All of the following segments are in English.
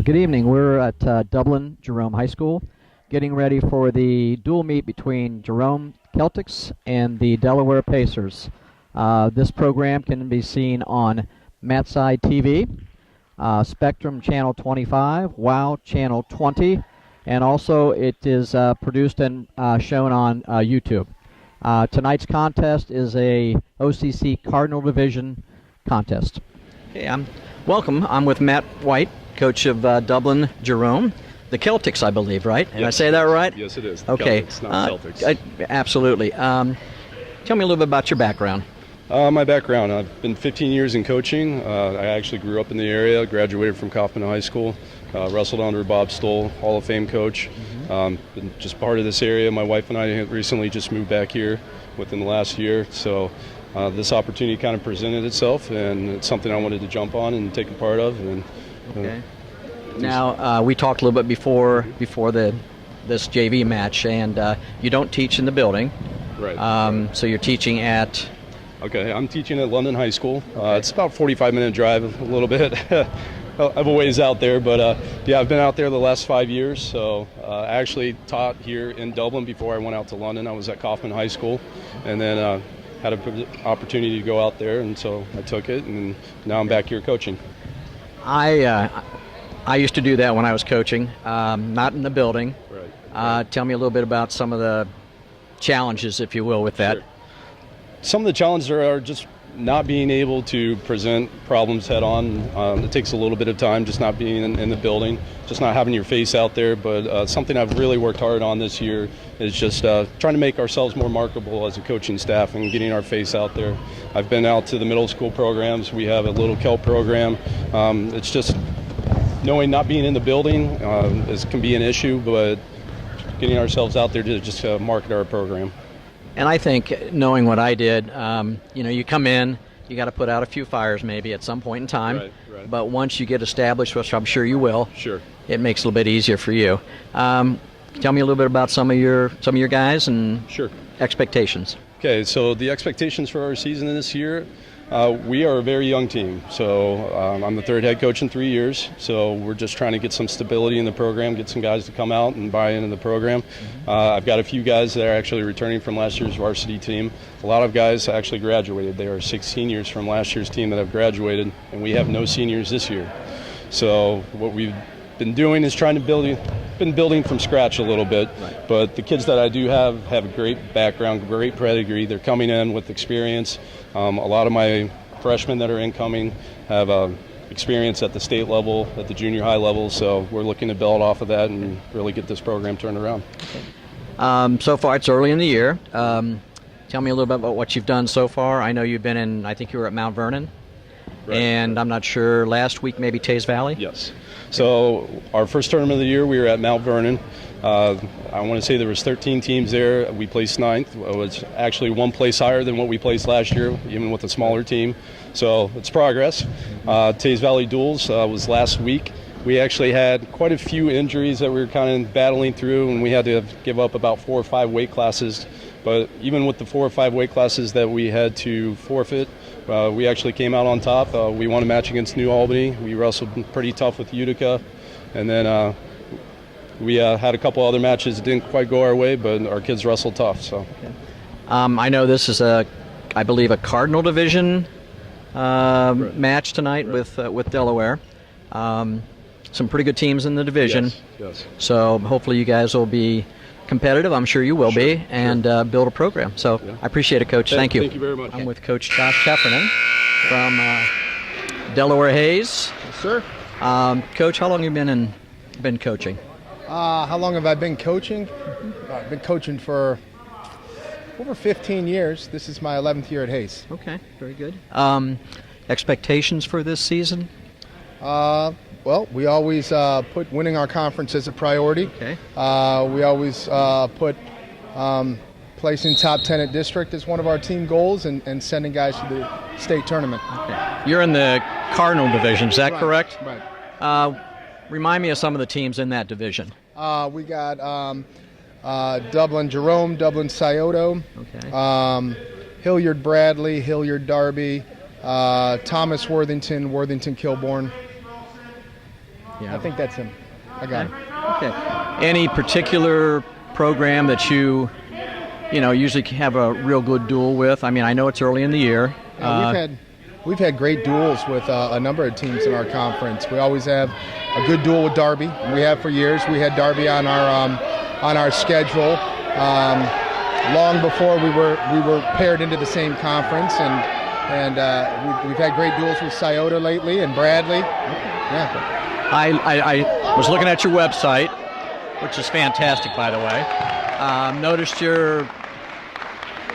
Good evening. We're at Dublin Jerome High School, getting ready for the dual meet between Jerome Celtics and the Delaware Pacers. This program can be seen on MATSIDE TV, Spectrum Channel 25, WOW Channel 20, and also it is produced and shown on YouTube. Tonight's contest is a OCC Cardinal Division contest. Okay, welcome. I'm with Matt White, coach of Dublin Jerome. The Celtics, I believe, right? Did I say that right? Yes, it is. The okay. Celtics, not Celtics. Absolutely. Tell me a little bit about your background. My background, I've been 15 years in coaching. I actually grew up in the area, graduated from Kaufman High School, wrestled under Bob Stoll, Hall of Fame coach. Been just part of this area. My wife and I have recently just moved back here within the last year. So this opportunity kind of presented itself, and it's something I wanted to jump on and take a part of. And, okay. Now, we talked a little bit before this JV match, and you don't teach in the building. Right. So you're teaching at... Okay, I'm teaching at London High School. It's about a 45-minute drive, a little bit of a ways out there, but yeah, I've been out there the last 5 years. So I actually taught here in Dublin before I went out to London. I was at Kaufman High School, and then had an opportunity to go out there, and so I took it, and now I'm back here coaching. I used to do that when I was coaching, not in the building. Right. Tell me a little bit about some of the challenges, if you will, with that. Sure. Some of the challenges are just not being able to present problems head on. It takes a little bit of time, just not being in the building, just not having your face out there. But something I've really worked hard on this year is just trying to make ourselves more marketable as a coaching staff and getting our face out there. I've been out to the middle school programs. We have a little KELP program. It's just knowing not being in the building can be an issue, but getting ourselves out there to just market our program. And I think, knowing what I did, you come in, you got to put out a few fires maybe at some point in time. Right. But once you get established, which I'm sure you will, sure, it makes it a little bit easier for you. Tell me a little bit about some of your guys and sure expectations. Okay, so the expectations for our season this year, we are a very young team. So I'm the third head coach in 3 years. So we're just trying to get some stability in the program, get some guys to come out and buy into the program. I've got a few guys that are actually returning from last year's varsity team. A lot of guys actually graduated. There are 6 seniors from last year's team that have graduated, and we have no seniors this year. So what we've been doing is trying to building from scratch a little bit. Right. But the kids that I do have a great background, great pedigree. They're coming in with experience. A lot of my freshmen that are incoming have experience at the state level, at the junior high level, so we're looking to build off of that and really get this program turned around. Okay. So far, it's early in the year. Tell me a little bit about what you've done so far. I know you've been I think you were at Mount Vernon, and I'm not sure, last week maybe Tays Valley? Yes. So our first tournament of the year, we were at Mount Vernon. I want to say there was 13 teams there. We placed 9th. It was actually 1 place higher than what we placed last year, even with a smaller team. So it's progress. Tays Valley Duels was last week. We actually had quite a few injuries that we were kind of battling through, and we had to give up about 4 or 5 weight classes. But even with the 4 or 5 weight classes that we had to forfeit, we actually came out on top. We won a match against New Albany. We wrestled pretty tough with Utica. And then we had a couple other matches that didn't quite go our way, but our kids wrestled tough. So, okay. I know this is I believe a Cardinal Division match tonight with Delaware. Some pretty good teams in the division. Yes. So hopefully you guys will be competitive. I'm sure you will be, and build a program. So I appreciate it, Coach. Thank you. Thank you very much. I'm with Coach Josh Heffernan from Delaware Hayes. Yes, sir. Coach, how long have you been coaching? How long have I been coaching? I've been coaching for over 15 years. This is my 11th year at Hayes. Okay, very good. Expectations for this season? Well, we always put winning our conference as a priority. Okay. We always put placing top 10 at district as one of our team goals, and sending guys to the state tournament. Okay. You're in the Cardinal Division, is that correct? Right. Remind me of some of the teams in that division. We got Dublin Jerome, Dublin Scioto, Hilliard Bradley, Hilliard Darby, Thomas Worthington, Worthington Kilbourne. Yeah. I think that's him. I got it. Okay. Any particular program that you usually have a real good duel with? I mean, I know it's early in the year. Yeah, we've had great duels with a number of teams in our conference. We always have a good duel with Darby. We have for years. We had Darby on our schedule long before we were paired into the same conference, and we've had great duels with Scioto lately and Bradley. Yeah. I was looking at your website, which is fantastic, by the way. Noticed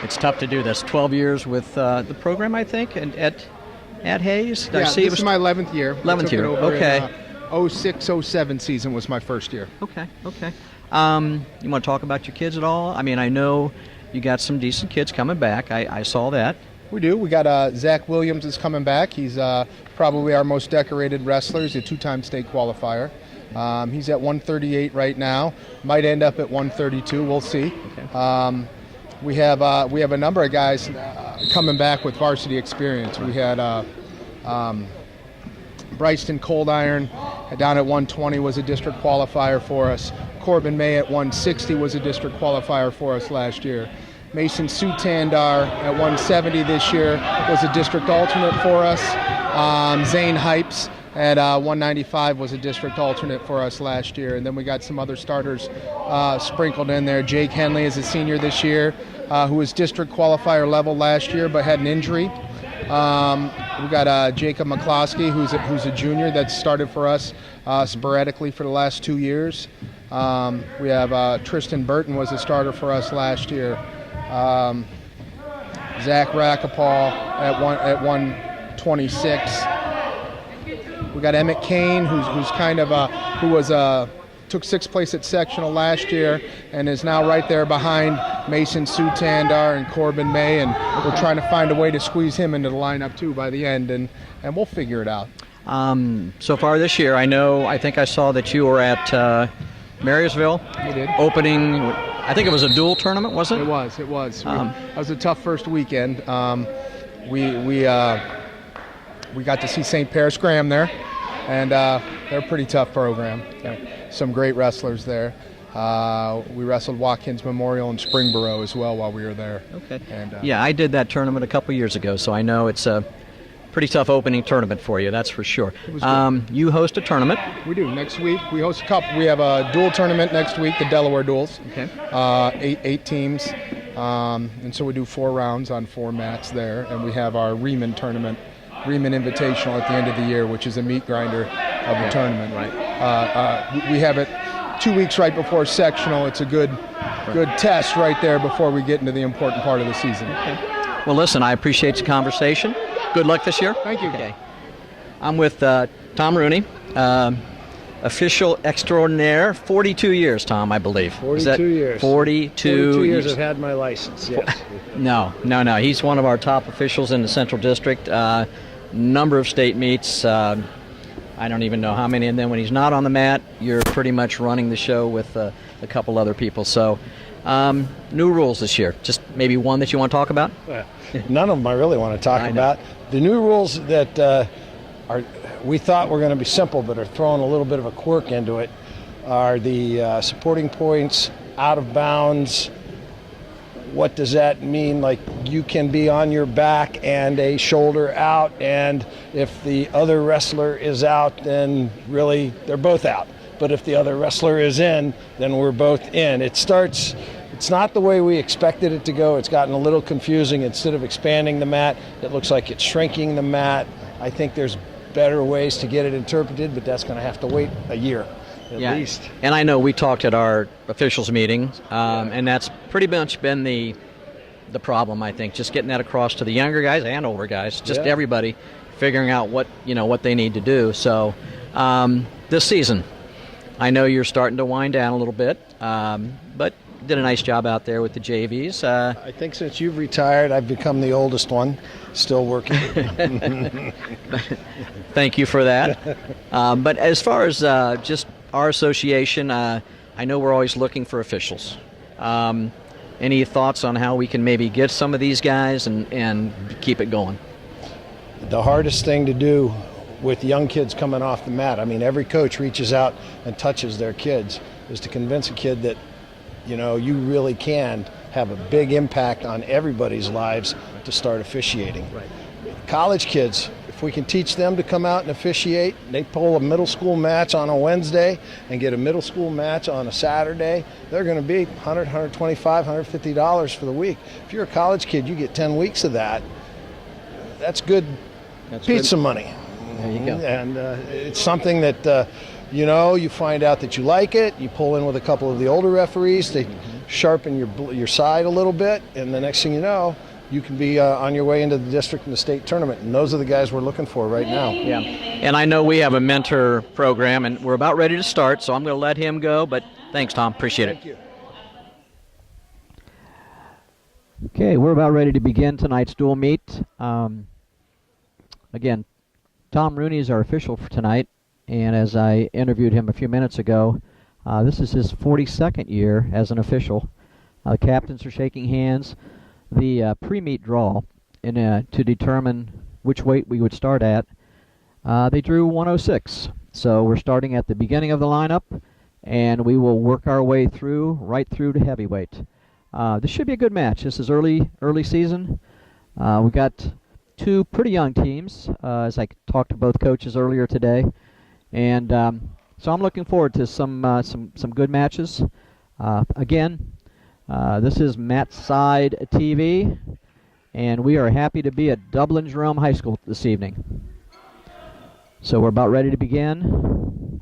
it's tough to do this, 12 years with the program, I think, and at Hayes. Yeah, this is my 11th year. 11th year, okay. 06-07 season was my first year. Okay. You want to talk about your kids at all? I mean, I know you got some decent kids coming back. I saw that. We do. We got Zach Williams is coming back. He's probably our most decorated wrestler. He's a two-time state qualifier. He's at 138 right now. Might end up at 132. We'll see. Okay. We have a number of guys coming back with varsity experience. We had Bryston Cold Iron down at 120 was a district qualifier for us. Corbin May at 160 was a district qualifier for us last year. Mason Sutandar at 170 this year was a district alternate for us. Zane Hypes at 195 was a district alternate for us last year. And then we got some other starters sprinkled in there. Jake Henley is a senior this year, who was district qualifier level last year but had an injury. We got Jacob McCloskey, who's a junior that's started for us sporadically for the last 2 years. We have Tristan Burton was a starter for us last year. Zach Rackapal at 126. We got Emmett Kane, who's kind of took 6th place at sectional last year and is now right there behind Mason Sutandar and Corbin May, and we're trying to find a way to squeeze him into the lineup too by the end, and we'll figure it out. So far this year, I think I saw that you were at Marysville. We did. Opening, I think it was a dual tournament, was it? It was. It was a tough first weekend. We got to see St. Paris Graham there, and they're a pretty tough program. Some great wrestlers there. We wrestled Watkins Memorial and Springboro as well while we were there. Okay. And, yeah, I did that tournament a couple years ago, so I know it's a pretty tough opening tournament for you, that's for sure. You host a tournament. We do. Next week we host a couple. We have a dual tournament next week, the Delaware Duels. Okay. Eight teams, and so we do 4 rounds on 4 mats there, and we have our Riemann tournament, Riemann Invitational at the end of the year, which is a meat grinder of the tournament. Right. We have it 2 weeks right before sectional. It's a good test right there before we get into the important part of the season. Okay. Well, listen, I appreciate the conversation. Good luck this year. Thank you. Okay. I'm with Tom Rooney, official extraordinaire. 42 years, Tom, I believe. 42 years. 42 years I've had my license, yes. No. He's one of our top officials in the Central District. Number of state meets. I don't even know how many. And then when he's not on the mat, you're pretty much running the show with a couple other people. So new rules this year. Just maybe one that you want to talk about? None of them I really want to talk about. The new rules that we thought were going to be simple but are throwing a little bit of a quirk into it are the supporting points, out of bounds. What does that mean? Like, you can be on your back and a shoulder out, and if the other wrestler is out, then really they're both out. But if the other wrestler is in, then we're both in. It's not the way we expected it to go. It's gotten a little confusing. Instead of expanding the mat, it looks like it's shrinking the mat. I think there's better ways to get it interpreted, but that's going to have to wait a year at least. And I know we talked at our officials meeting, and that's pretty much been the problem, I think, just getting that across to the younger guys and older guys, just everybody figuring out what they need to do. So this season, I know you're starting to wind down a little bit, but did a nice job out there with the JVs. I think since you've retired, I've become the oldest one, still working. Thank you for that. But as far as just our association, I know we're always looking for officials. Any thoughts on how we can maybe get some of these guys and keep it going? The hardest thing to do with young kids coming off the mat. I mean, every coach reaches out and touches their kids, is to convince a kid that, you know, you really can have a big impact on everybody's lives to start officiating. Right. College kids, if we can teach them to come out and officiate, they pull a middle school match on a Wednesday and get a middle school match on a Saturday, they're going to be $100, $125, $150 for the week. If you're a college kid, you get 10 weeks of that. That's good pizza money. There you go. And it's something that, you know, you find out that you like it. You pull in with a couple of the older referees. They sharpen your side a little bit. And the next thing you know, you can be on your way into the district and the state tournament. And those are the guys we're looking for right now. Yeah. And I know we have a mentor program, and we're about ready to start, so I'm going to let him go. But thanks, Tom. Appreciate it. Thank you. Okay, we're about ready to begin tonight's dual meet. Again, Tom Rooney is our official for tonight, and as I interviewed him a few minutes ago, this is his 42nd year as an official. The captains are shaking hands. The pre-meet draw to determine which weight we would start at, they drew 106. So we're starting at the beginning of the lineup, and we will work our way right through to heavyweight. This should be a good match. This is early season. We got two pretty young teams, as I talked to both coaches earlier today, and so I'm looking forward to some good matches. Again, this is MATSIDE TV, and we are happy to be at Dublin Jerome High School this evening. So we're about ready to begin.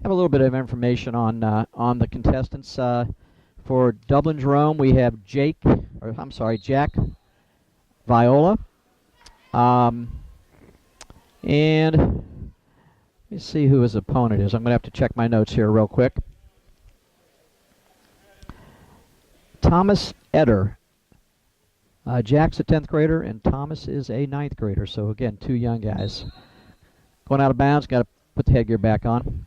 Have a little bit of information on the contestants. For Dublin Jerome, we have Jack Viola. And let me see who his opponent is. I'm going to have to check my notes here real quick. Thomas Eder. Jack's a 10th grader, and Thomas is a 9th grader. So, again, two young guys. Going out of bounds, got to put the headgear back on.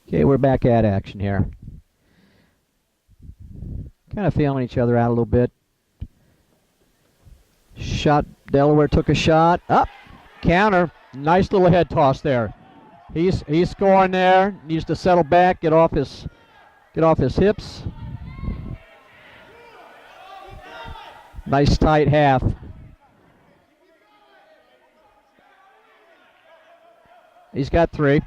Okay, we're back at action here. Kind of feeling each other out a little bit. Shot, Delaware took a shot. Up, counter. Nice little head toss there. He's scoring there. Needs to settle back, get off his hips. Nice tight half. He's got 3.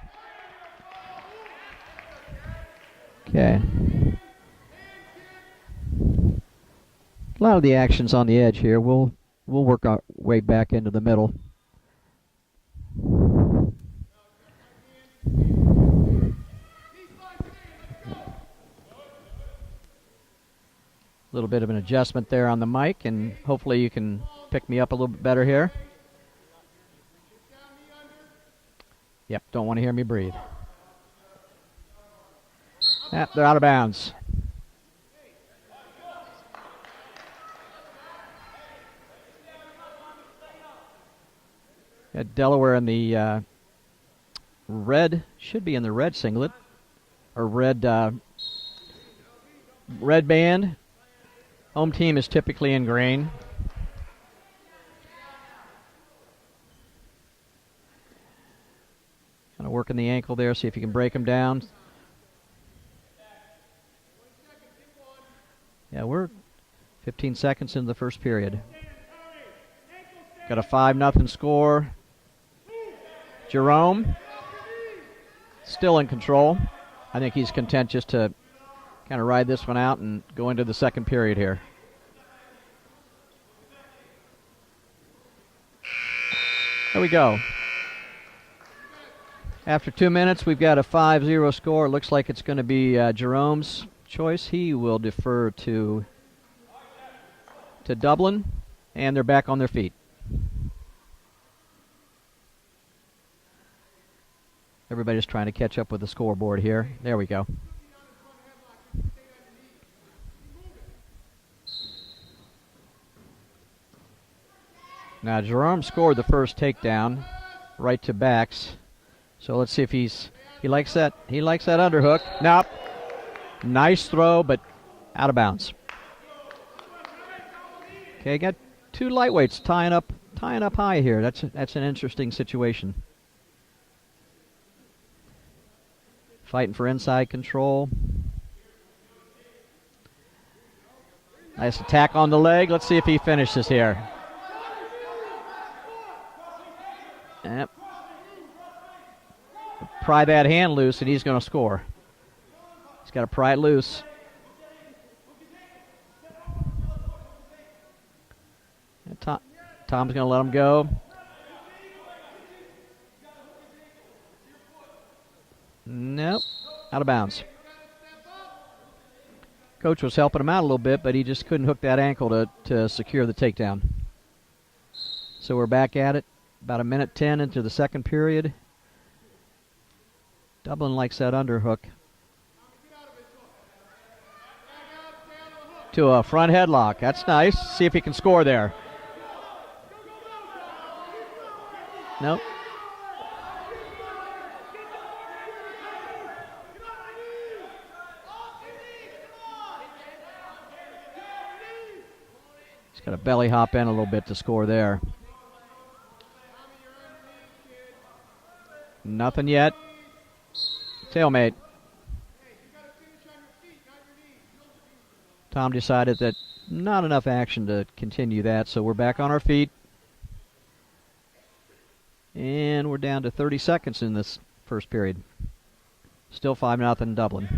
Okay. A lot of the action's on the edge here. We'll work our way back into the middle. A little bit of an adjustment there on the mic, and hopefully you can pick me up a little bit better here. Yep, don't want to hear me breathe. They're out of bounds. Got Delaware in the red, should be in the red singlet, or red band. Home team is typically in green. Kind of working the ankle there, see if you can break him down. Yeah, we're 15 seconds into the first period. Got a 5-0 score. Jerome still in control. I think he's content just to kind of ride this one out and go into the second period here. There we go. After 2 minutes, we've got a 5-0 score. It looks like it's going to be Jerome's choice. He will defer to Dublin, and they're back on their feet. Everybody's trying to catch up with the scoreboard here. There we go. Now Jerome scored the first takedown right to backs. So let's see if he likes that. He likes that underhook. Nope. Nice throw, but out of bounds. Okay, got two lightweights tying up high here. That's an interesting situation. Fighting for inside control. Nice attack on the leg. Let's see if he finishes here. Yep. Pry that hand loose, and he's going to score. He's got to pry it loose. And Tom's going to let him go. Nope. Out of bounds. Coach was helping him out a little bit, but he just couldn't hook that ankle to secure the takedown. So we're back at it. About 1:10 into the second period. Dublin likes that underhook. To a front headlock. That's nice. See if he can score there. Nope. He's got to belly hop in a little bit to score there. Nothing yet. Stalemate. Tom decided that not enough action to continue that, so we're back on our feet. And we're down to 30 seconds in this first period. Still 5-0 Dublin.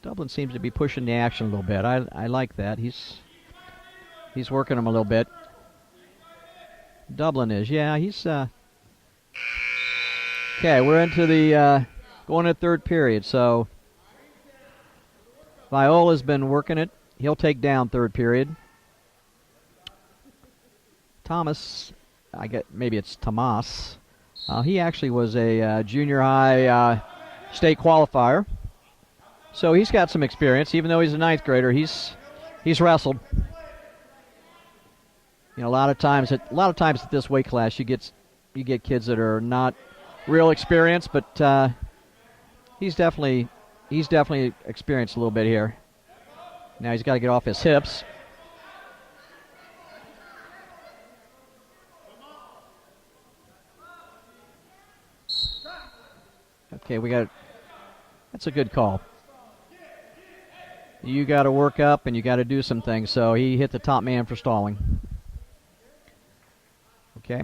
Dublin seems to be pushing the action a little bit. I like that. He's working him a little bit. Dublin is, yeah. He's okay. We're into the going to third period. So Viola's been working it. He'll take down third period. Thomas, I get maybe it's Tomas. He actually was a junior high state qualifier. So he's got some experience, even though he's a ninth grader. He's wrestled. You know, a lot of times at this weight class, you get kids that are not real experienced, but he's definitely experienced a little bit here. Now he's got to get off his hips. Okay, that's a good call. You got to work up and you got to do some things. So he hit the top man for stalling. Okay.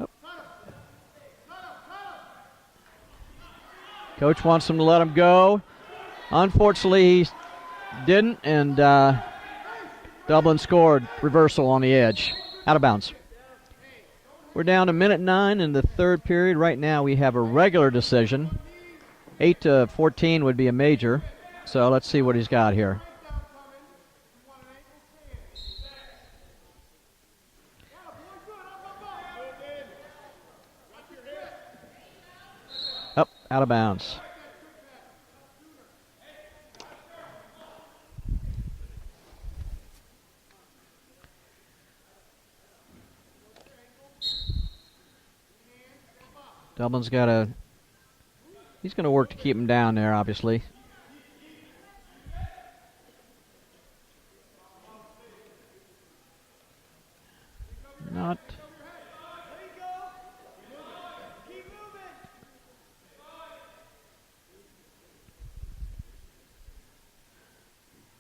Oh. Coach wants him to let him go. Unfortunately, he didn't, and Dublin scored. Reversal on the edge. Out of bounds. We're down to 1:09 in the third period. Right now we have a regular decision. 8-14 would be a major. So let's see what he's got here. Up, out of bounds. Dublin's he's going to work to keep him down there, obviously. Not.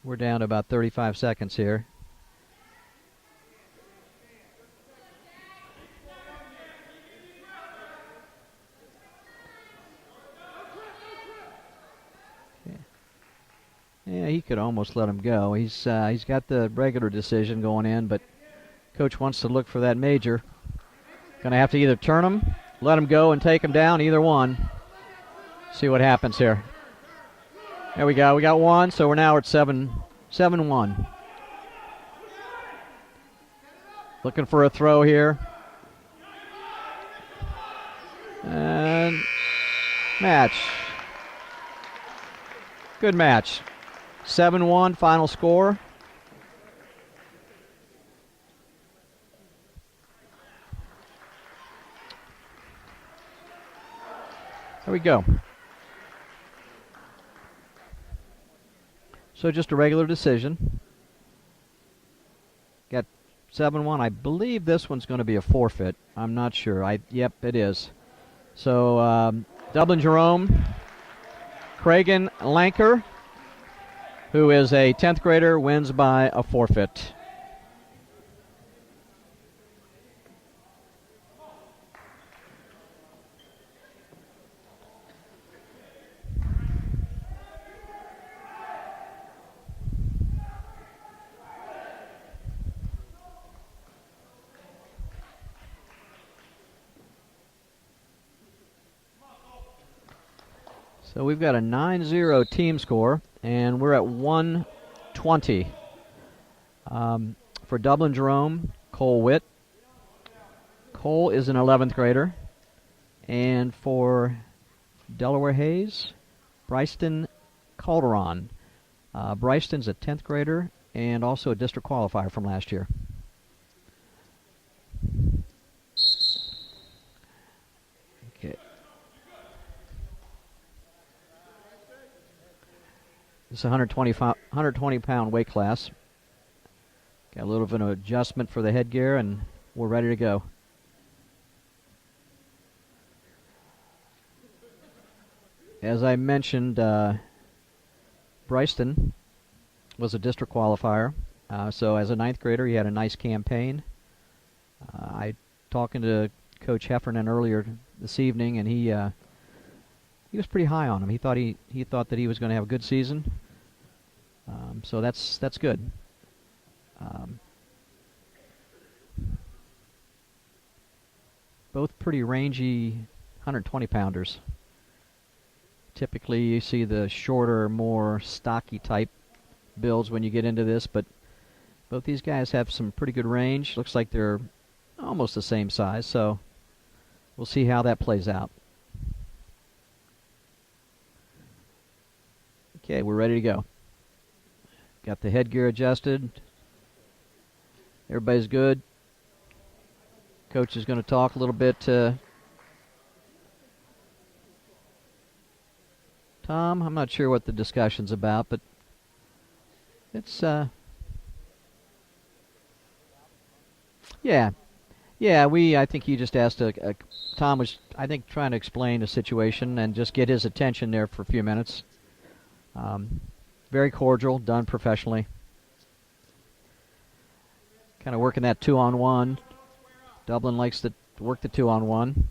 We're down to about 35 seconds here. Yeah, he could almost let him go. He's got the regular decision going in, but coach wants to look for that major. Going to have to either turn him, let him go, and take him down, either one. See what happens here. There we go. We got one, so we're now at 7-1. Looking for a throw here. And match. Good match. 7-1 final score. There we go. So just a regular decision. Got 7-1. I believe this one's going to be a forfeit. I'm not sure. Yep, it is. So Dublin Jerome, Cragen Lanker, who is a 10th grader, wins by a forfeit. So we've got a 9-0 team score, and we're at 120. For Dublin Jerome, Cole Witt. Cole is an 11th grader. And for Delaware Hayes, Bryston Calderon. Bryston's a 10th grader and also a district qualifier from last year. Okay. It's a 120-pound weight class. Got a little bit of an adjustment for the headgear, and we're ready to go. As I mentioned, Bryston was a district qualifier. So as a 9th grader, he had a nice campaign. I talking to Coach Heffernan earlier this evening, and he was pretty high on him. He thought that he was going to have a good season. So that's good. Both pretty rangy 120-pounders. Typically, you see the shorter, more stocky type builds when you get into this, but both these guys have some pretty good range. Looks like they're almost the same size, so we'll see how that plays out. Okay, we're ready to go. Got the headgear adjusted. Everybody's good. Coach is going to talk a little bit to Tom. I'm not sure what the discussion's about, but it's yeah. I think he just asked Tom was, I think, trying to explain the situation and just get his attention there for a few minutes. Very cordial, done professionally. Kind of working that 2-on-1. Dublin likes to work the 2-on-1.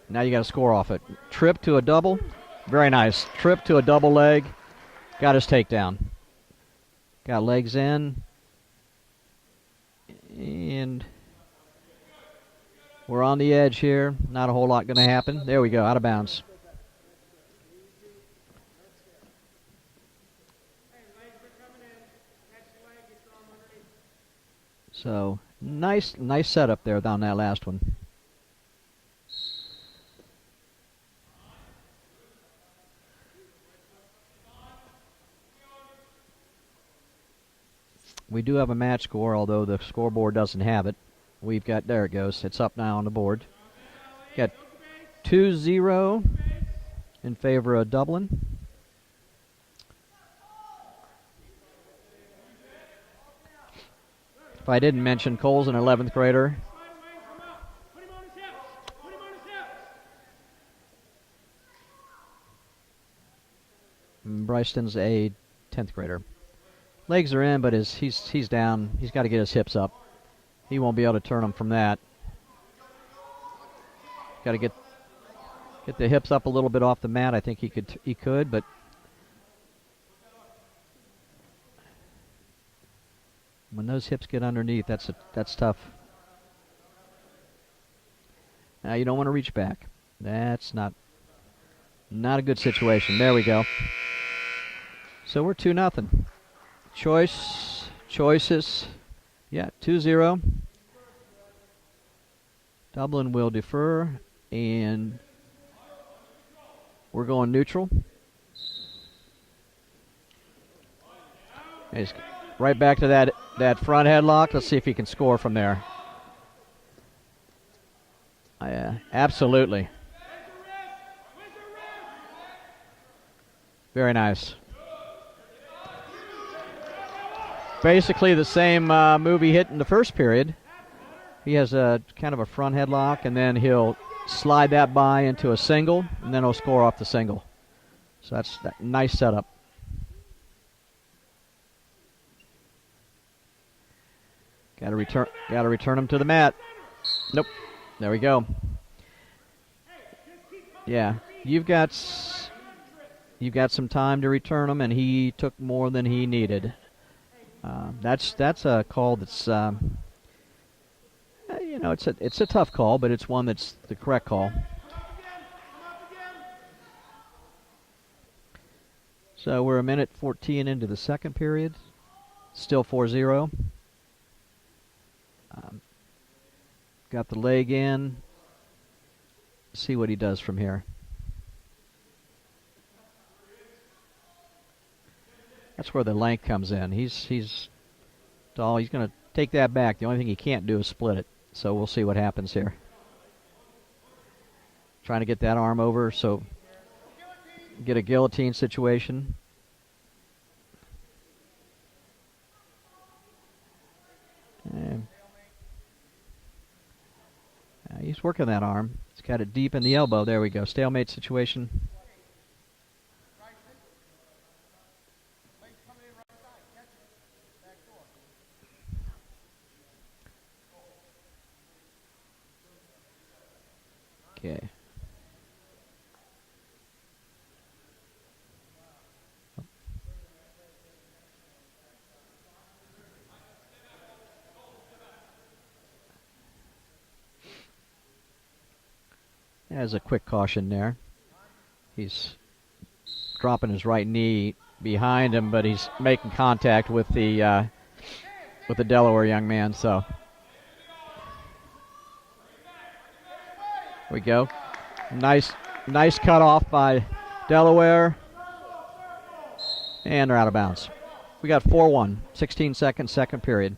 Now you got to score off it. Trip to a double. Very nice. Trip to a double leg. Got his takedown. Got legs in. And we're on the edge here. Not a whole lot going to happen. There we go. Out of bounds. So nice setup there on that last one. We do have a match score, although the scoreboard doesn't have it. We've got, there it goes. It's up now on the board. Got 2-0 in favor of Dublin. If I didn't mention, Cole's an 11th grader. And Bryston's a 10th grader. Legs are in, but he's down. He's got to get his hips up. He won't be able to turn them from that. Got to get the hips up a little bit off the mat. I think he could, but when those hips get underneath, that's tough. Now you don't want to reach back. That's not a good situation. There we go. So we're 2-0. Choices. Yeah, 2-0. Dublin will defer, and we're going neutral. And he's right back to that front headlock. Let's see if he can score from there. Absolutely. Very nice. Basically the same move he hit in the first period. He has a kind of a front headlock, and then he'll slide that by into a single, and then he'll score off the single. So that's that nice setup. Got to return him to the mat. Nope. There we go. Yeah, you've got some time to return him, and he took more than he needed. That's a call that's it's a tough call, but it's one that's the correct call. So we're a minute 14 into the second period. Still 4-0. Got the leg in. See what he does from here. That's where the length comes in. He's tall. He's going to take that back. The only thing he can't do is split it. So we'll see what happens here. Trying to get that arm over, so get a guillotine situation. And he's working that arm. He's got it deep in the elbow. There we go. Stalemate situation. Okay. There's a quick caution there. He's dropping his right knee behind him, but he's making contact with the Delaware young man. So here we go. Nice cut off by Delaware, and they're out of bounds. We got 4-1, 16 seconds, second period.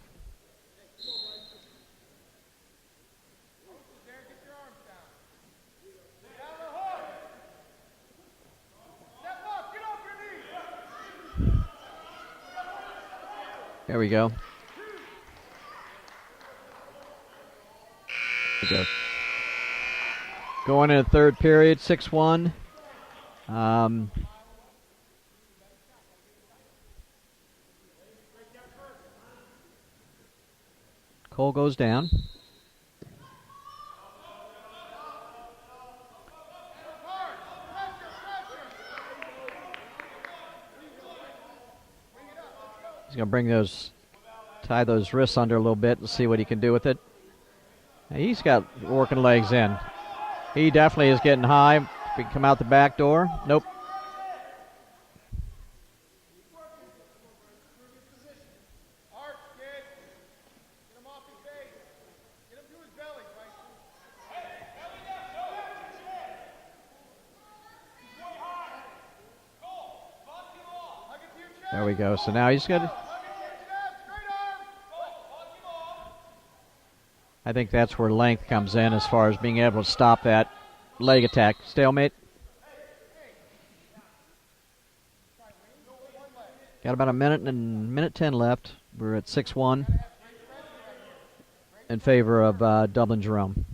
There we go. There we go. Going into the third period, 6-1. Cole goes down. He's going to tie those wrists under a little bit and see what he can do with it. He's got working legs in. He definitely is getting high. If he can come out the back door. Nope. There we go. So now he's got. I think that's where length comes in as far as being able to stop that leg attack. Stalemate. Got about a minute 10 left. We're at 6-1 in favor of Dublin Jerome.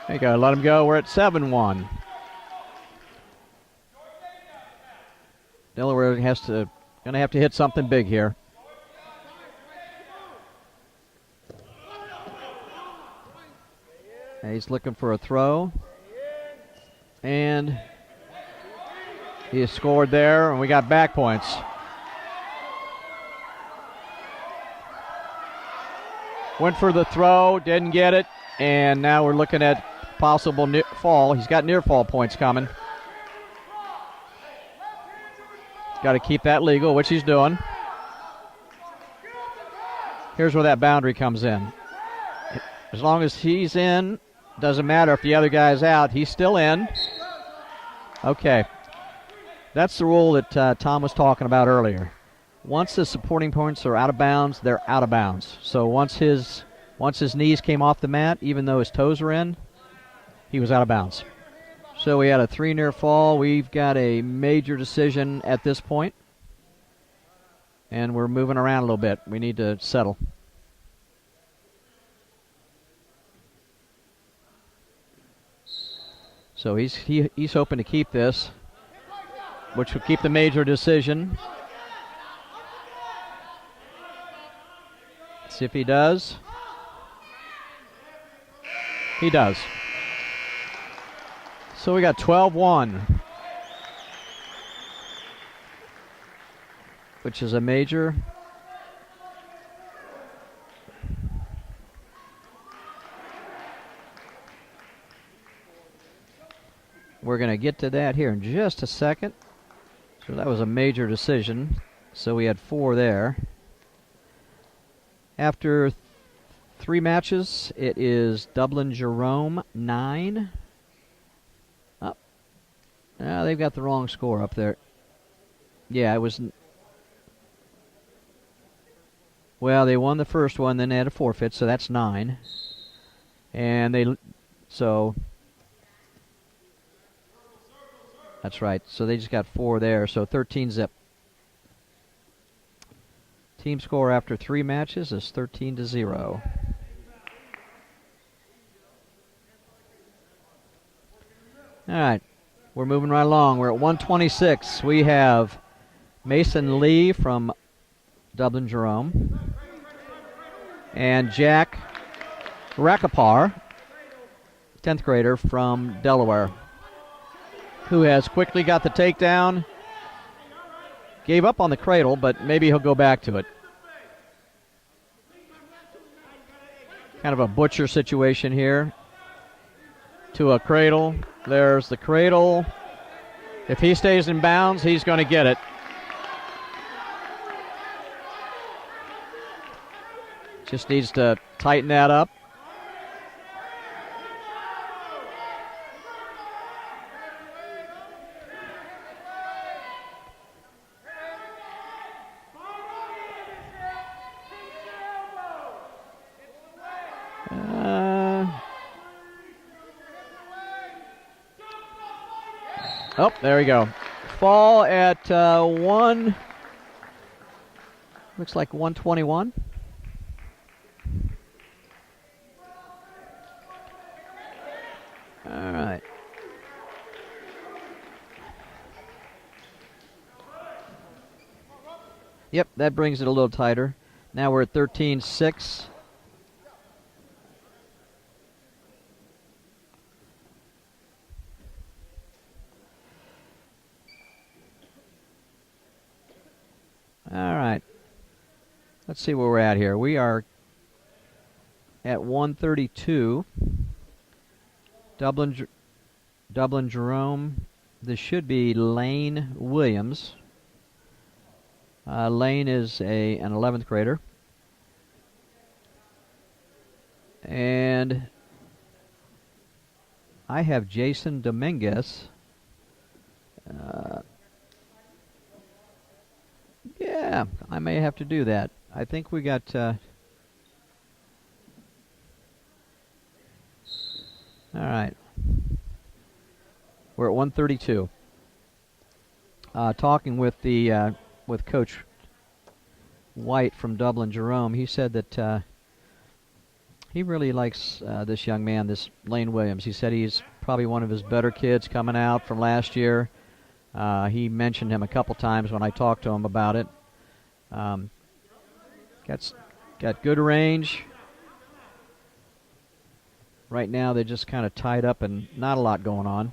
There you go. Let him go. We're at 7-1. Delaware going to have to hit something big here. And he's looking for a throw. And he has scored there, and we got back points. Went for the throw, didn't get it, and now we're looking at possible fall. He's got near fall points coming. Got to keep that legal, which he's doing. Here's where that boundary comes in. As long as he's in, doesn't matter if the other guy's out, he's still in. Okay. That's the rule that Tom was talking about earlier. Once the supporting points are out of bounds, they're out of bounds. So once his knees came off the mat, even though his toes were in, he was out of bounds. So we had a 3 near fall. We've got a major decision at this point. And we're moving around a little bit. We need to settle. So he's hoping to keep this, which will keep the major decision. See if he does. He does. So we got 12-1, which is a major. We're going to get to that here in just a second. So that was a major decision. So we had 4 there. After 3 matches, it is Dublin Jerome 9. Oh, they've got the wrong score up there. Yeah, it was. Well, they won the first one, then they had a forfeit, so that's 9. And so that's right. So they just got 4 there, so 13 zip. Team score after 3 matches is 13-0. All right, we're moving right along. We're at 126. We have Mason Lee from Dublin Jerome and Jack Rakapar, 10th grader from Delaware, who has quickly got the takedown. Gave up on the cradle, but maybe he'll go back to it. Kind of a butcher situation here. To a cradle. There's the cradle. If he stays in bounds, he's going to get it. Just needs to tighten that up. Oh, there we go. Fall at 1. Looks like 121. All right. Yep, that brings it a little tighter. Now we're at 13-6. All right. Let's see where we're at here. We are at 132. Dublin Jerome. This should be Lane Williams. Lane is an 11th grader. And I have Jason Dominguez. Yeah, I may have to do that. I think we got... all right. We're at 132. Talking with with Coach White from Dublin Jerome, he said that he really likes this young man, this Lane Williams. He said he's probably one of his better kids coming out from last year. He mentioned him a couple times when I talked to him about it. Got good range. Right now they're just kind of tied up and not a lot going on.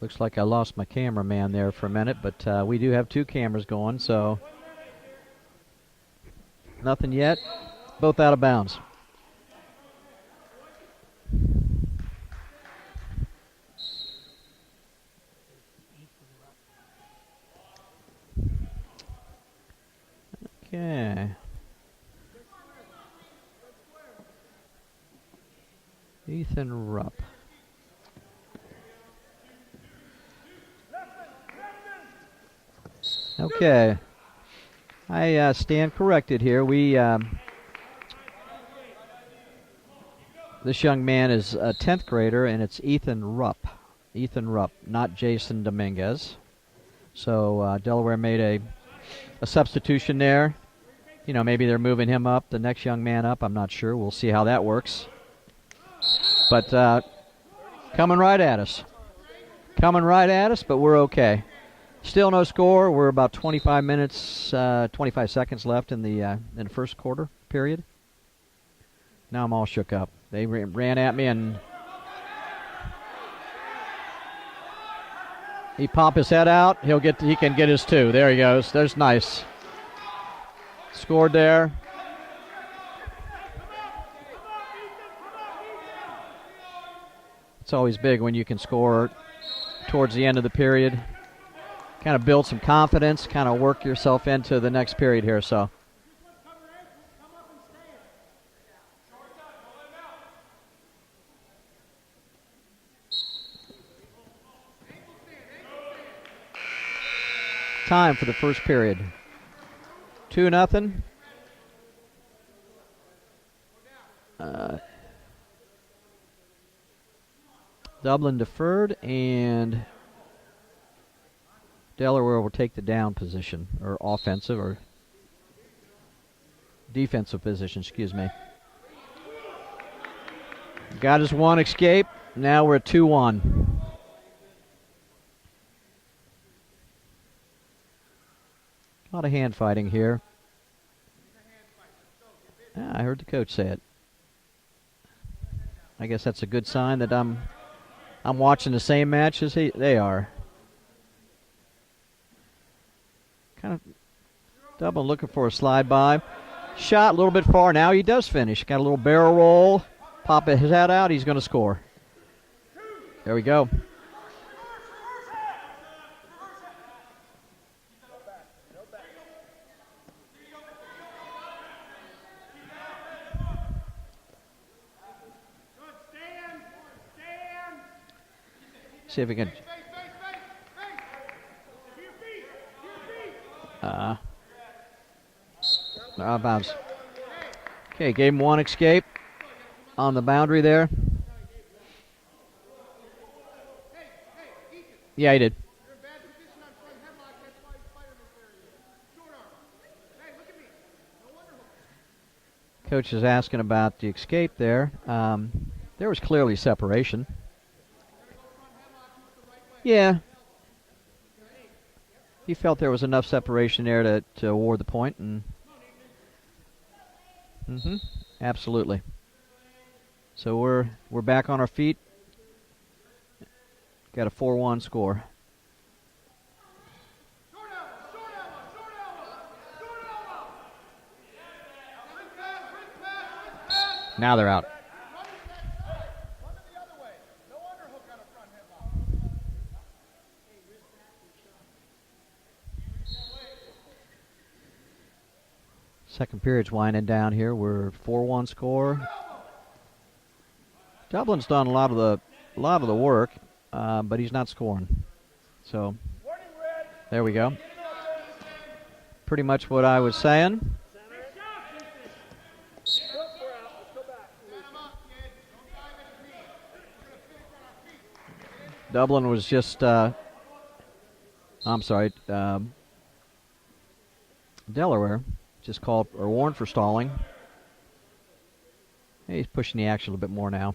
Looks like I lost my cameraman there for a minute, but we do have 2 cameras going, so nothing yet. Both out of bounds. Okay. Ethan Rupp. Okay. I stand corrected here. This young man is a 10th grader, and it's Ethan Rupp. Ethan Rupp, not Jason Dominguez. So Delaware made a substitution there. You know, maybe they're moving him up, the next young man up. I'm not sure. We'll see how that works. But coming right at us. Coming right at us, but we're okay. Still no score. We're about 25 seconds left in the first quarter period. Now I'm all shook up. They ran at me, and he pop his head out. He can get his 2. There he goes. There's nice. Scored there. It's always big when you can score towards the end of the period. Kind of build some confidence, kind of work yourself into the next period here. So time for the first period. 2-0. Dublin deferred, and Delaware will take the down position, or offensive, or defensive position, excuse me. Got his 1 escape. Now we're at 2-1. A lot of hand fighting here. I heard the coach say it. I guess that's a good sign that I'm watching the same match as they are. Kind of Dublin looking for a slide by. Shot a little bit far. Now he does finish. Got a little barrel roll. Pop his head out. He's going to score. There we go. See if we can. Out of bounds. Okay, gave him 1 escape on the boundary there. Yeah, he did. Coach is asking about the escape there. There was clearly separation. Yeah. He felt there was enough separation there to award the point, and absolutely. So we're back on our feet. Got a 4-1 score. Now they're out. Second period's winding down here. We're 4-1 score. Dublin's done a lot of the work, but he's not scoring. So there we go. Pretty much what I was saying. Dublin was just, Delaware just called or warned for stalling. He's pushing the action a little bit more now.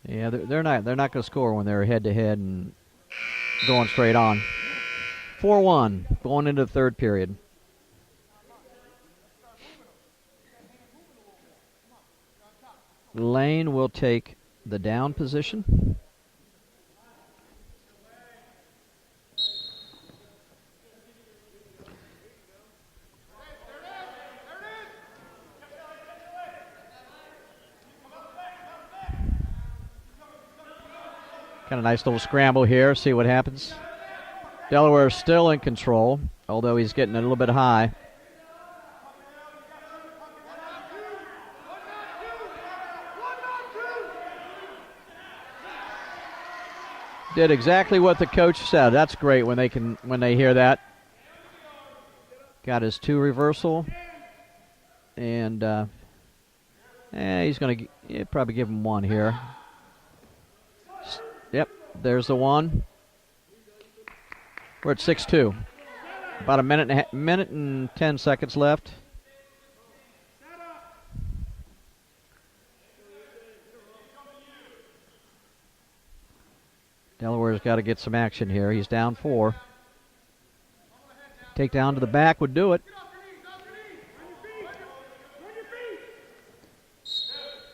Yeah, they're not going to score when they're head to head and going straight on. 4-1 going into the third period. Lane will take the down position. Kind of nice little scramble here. See what happens. Delaware is still in control, although he's getting a little bit high. Did exactly what the coach said. That's great when they hear that. Got his 2 reversal, and he's going to probably give him 1 here. Yep, there's the 1. We're at 6-2. About a minute and 10 seconds left. Delaware's got to get some action here. He's down 4. Takedown to the back would do it.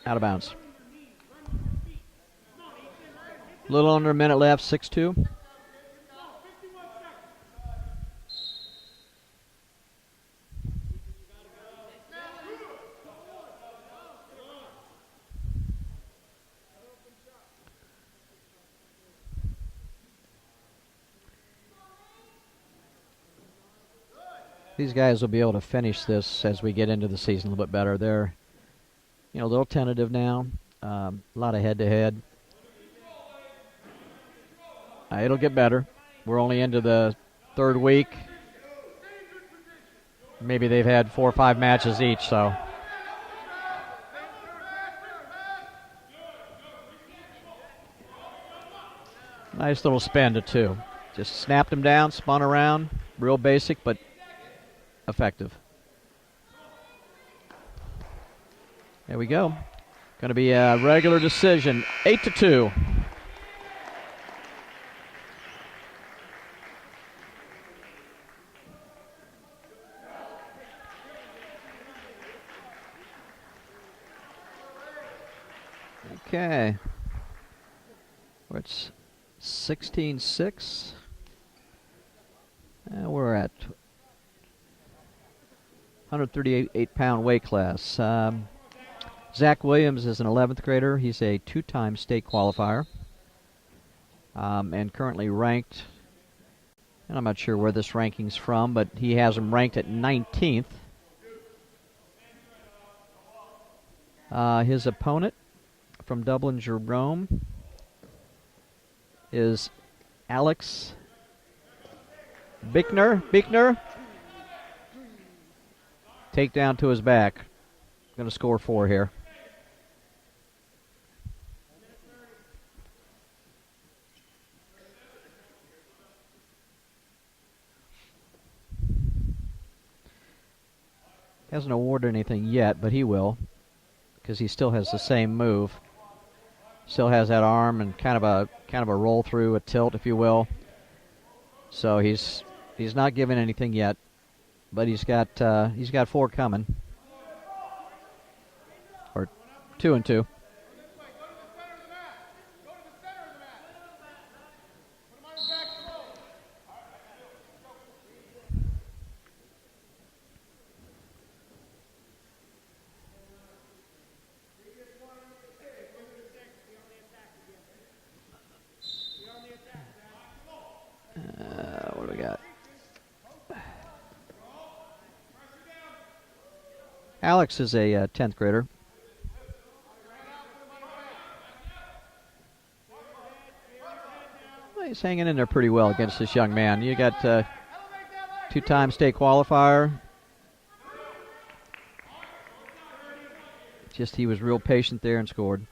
Out of bounds. A little under a minute left, 6-2. These guys will be able to finish this as we get into the season a little bit better. They're, a little tentative now. A lot of head-to-head. It'll get better. We're only into the 3rd week. Maybe they've had 4 or 5 matches each, so. Nice little spin to 2. Just snapped him down, spun around. Real basic, but effective. There we go. Going to be a regular decision, 8-2. Okay. It's 16-6. We're at 138-pound weight class. Zach Williams is an 11th grader. He's a 2-time state qualifier and currently ranked, and I'm not sure where this ranking's from, but he has him ranked at 19th. His opponent from Dublin Jerome is Alex Bickner. Takedown to his back. Going to score 4 here. Hasn't awarded anything yet, but he will, because he still has the same move. Still has that arm and kind of a roll through, a tilt, if you will. So he's not given anything yet, but he's got 4 coming, or 2 and 2. What do we got? Alex is a 10th grader. Well, he's hanging in there pretty well against this young man. You got 2-time state qualifier. Just he was real patient there and scored.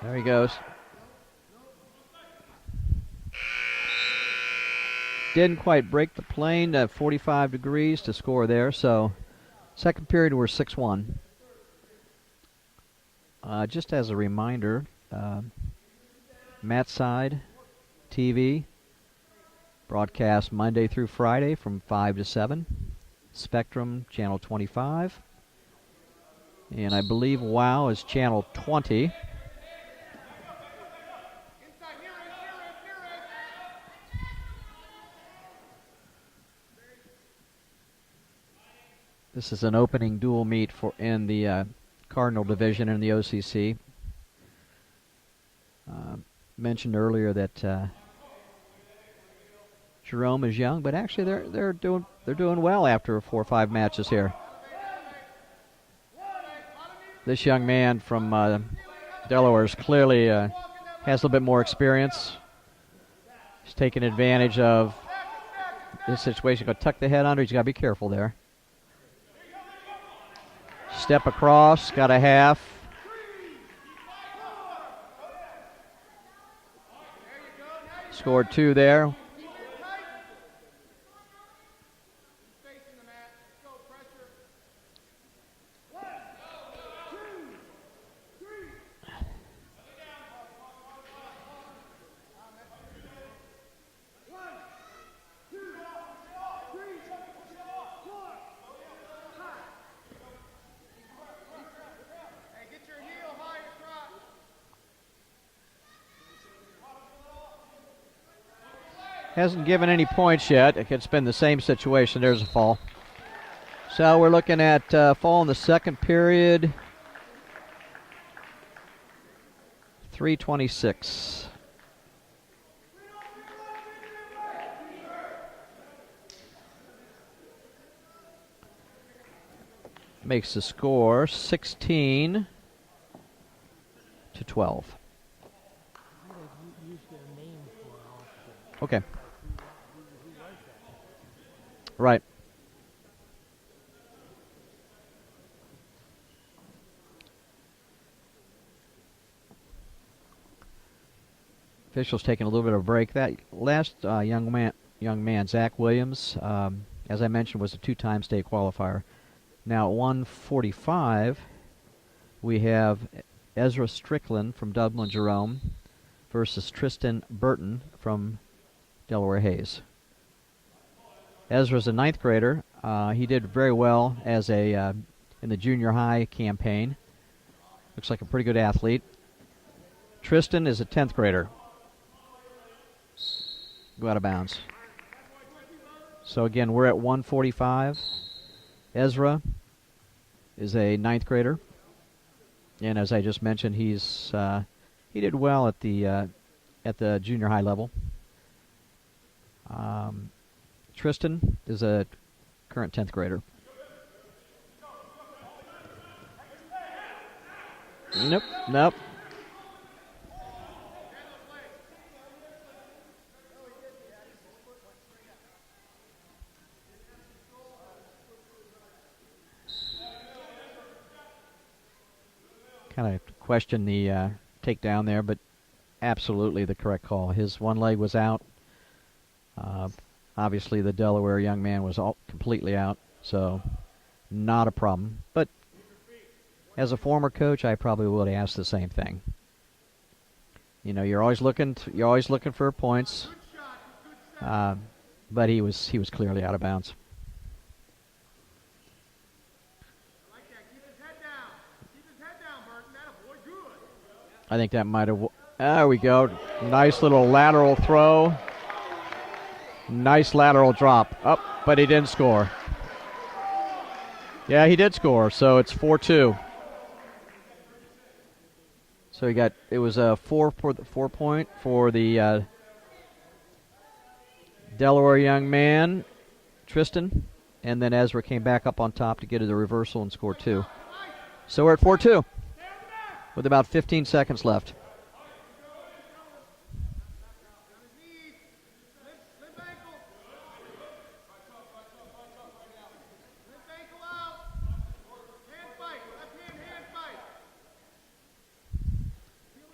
There he goes. didn't quite break the plane at 45 degrees to score there. So second period we're 6-1. Just as a reminder, MATSIDE TV broadcast Monday through Friday from 5 to 7. Spectrum channel 25. And I believe WOW is channel 20. This is an opening dual meet in the Cardinal division in the OCC. Mentioned earlier that Jerome is young, but actually they're doing well after 4 or 5 matches here. This young man from Delaware is clearly has a little bit more experience. He's taking advantage of this situation. Going to tuck the head under. He's got to be careful there. Step across, got a half. Scored 2 there. Hasn't given any points yet. It's been the same situation. There's a fall. So we're looking at fall in the second period. 3:26. Makes the score 16-12. Okay. Right. Officials taking a little bit of a break. That last young man, Zach Williams, as I mentioned, was a 2-time state qualifier. Now at 1:45, we have Ezra Strickland from Dublin Jerome versus Tristan Burton from Delaware Hayes. Ezra's a 9th grader. He did very well as in the junior high campaign. Looks like a pretty good athlete. Tristan is a 10th grader. Go out of bounds. So again, we're at 1:45. Ezra is a 9th grader, and as I just mentioned, he did well at the junior high level. Tristan is a current 10th grader. Nope. Kind of question the takedown there, but absolutely the correct call. His one leg was out. Obviously, the Delaware young man was completely out, so not a problem. But as a former coach, I probably would ask the same thing. You know, you're always looking for points, but he was clearly out of bounds. I think that might have. There we go. Nice little lateral throw. Nice lateral drop. But he didn't score. Yeah, he did score, so it's 4-2. So it was a 4 point for the Delaware young man, Tristan, and then Ezra came back up on top to get the reversal and score 2. So we're at 4-2 with about 15 seconds left.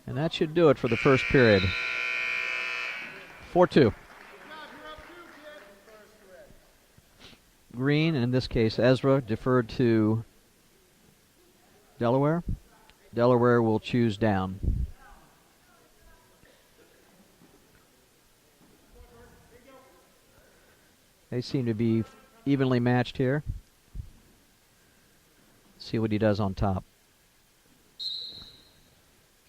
And that should do it for the first period. 4-2. green, and in this case Ezra, deferred to Delaware. Delaware will choose down. They seem to be evenly matched here. See what he does on top.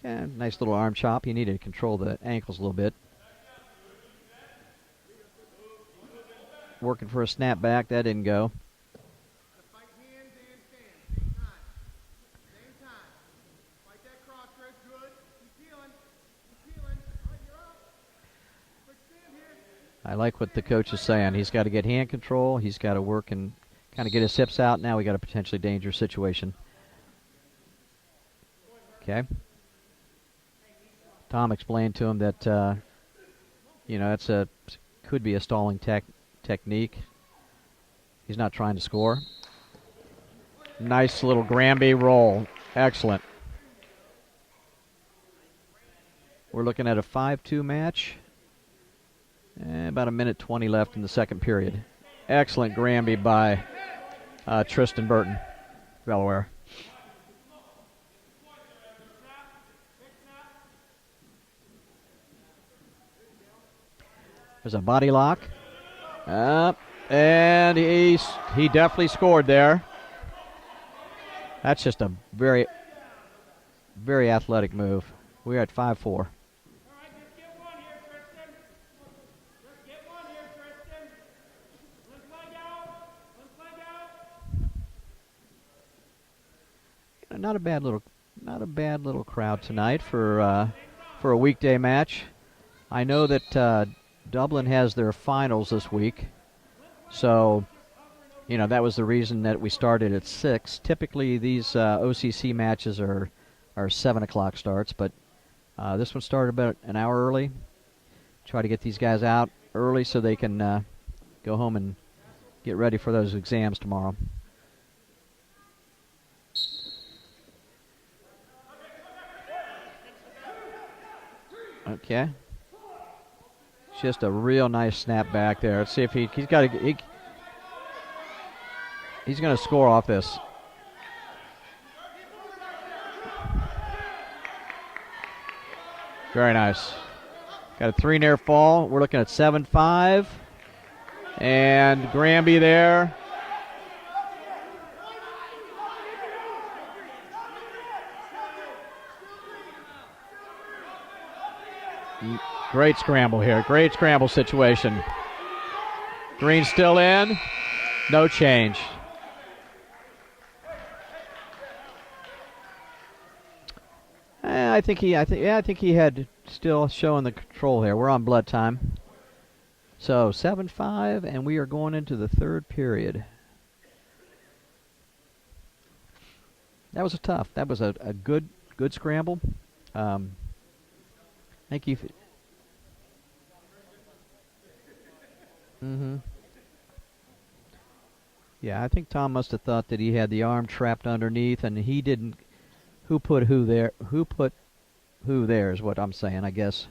Okay, nice little arm chop. He needed to control the ankles a little bit. Working for a snapback. That didn't go. I like what the coach is saying. He's got to get hand control. He's got to work and kind of get his hips out. Now we got a potentially dangerous situation. Okay. Tom explained to him that, it's could be a stalling technique. He's not trying to score. Nice little Granby roll. Excellent. We're looking at a 5-2 match. About a minute 20 left in the second period. Excellent Granby by Tristan Burton, Delaware. There's a body lock. And he definitely scored there. That's just a very, very athletic move. We're at 5-4. Not a bad little crowd tonight for a weekday match. I know that Dublin has their finals this week, so that was the reason that we started at 6. Typically, these OCC matches are 7 o'clock starts, but this one started about an hour early. Try to get these guys out early so they can go home and get ready for those exams tomorrow. Okay. Just a real nice snap back there. Let's see if he's going to score off this. Very nice. Got a 3 near fall. We're looking at 7-5. And Granby there. Great scramble here. Great scramble situation. Green still in. No change. I think he had still showing the control here. We're on blood time. So 7-5, and we are going into the third period. That was a good scramble. I think he. Yeah, I think Tom must have thought that he had the arm trapped underneath, and he didn't. Who put who there? Who put who there is what I'm saying, I guess.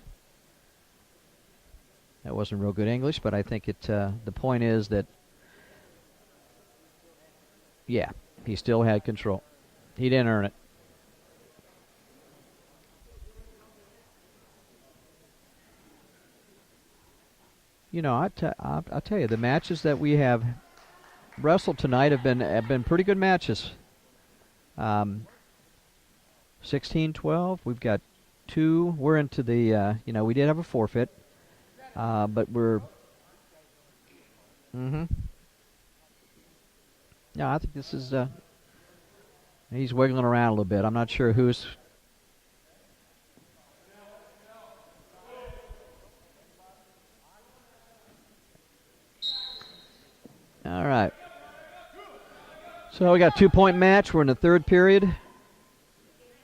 That wasn't real good English, but I think the point is that, yeah, he still had control. He didn't earn it. I'll tell you, the matches that we have wrestled tonight have been pretty good matches. 16-12. We've got 2. We're into the. We did have a forfeit, but we're. Yeah, I think this is. He's wiggling around a little bit. I'm not sure who's. All right. So we got a 2-point match. We're in the third period.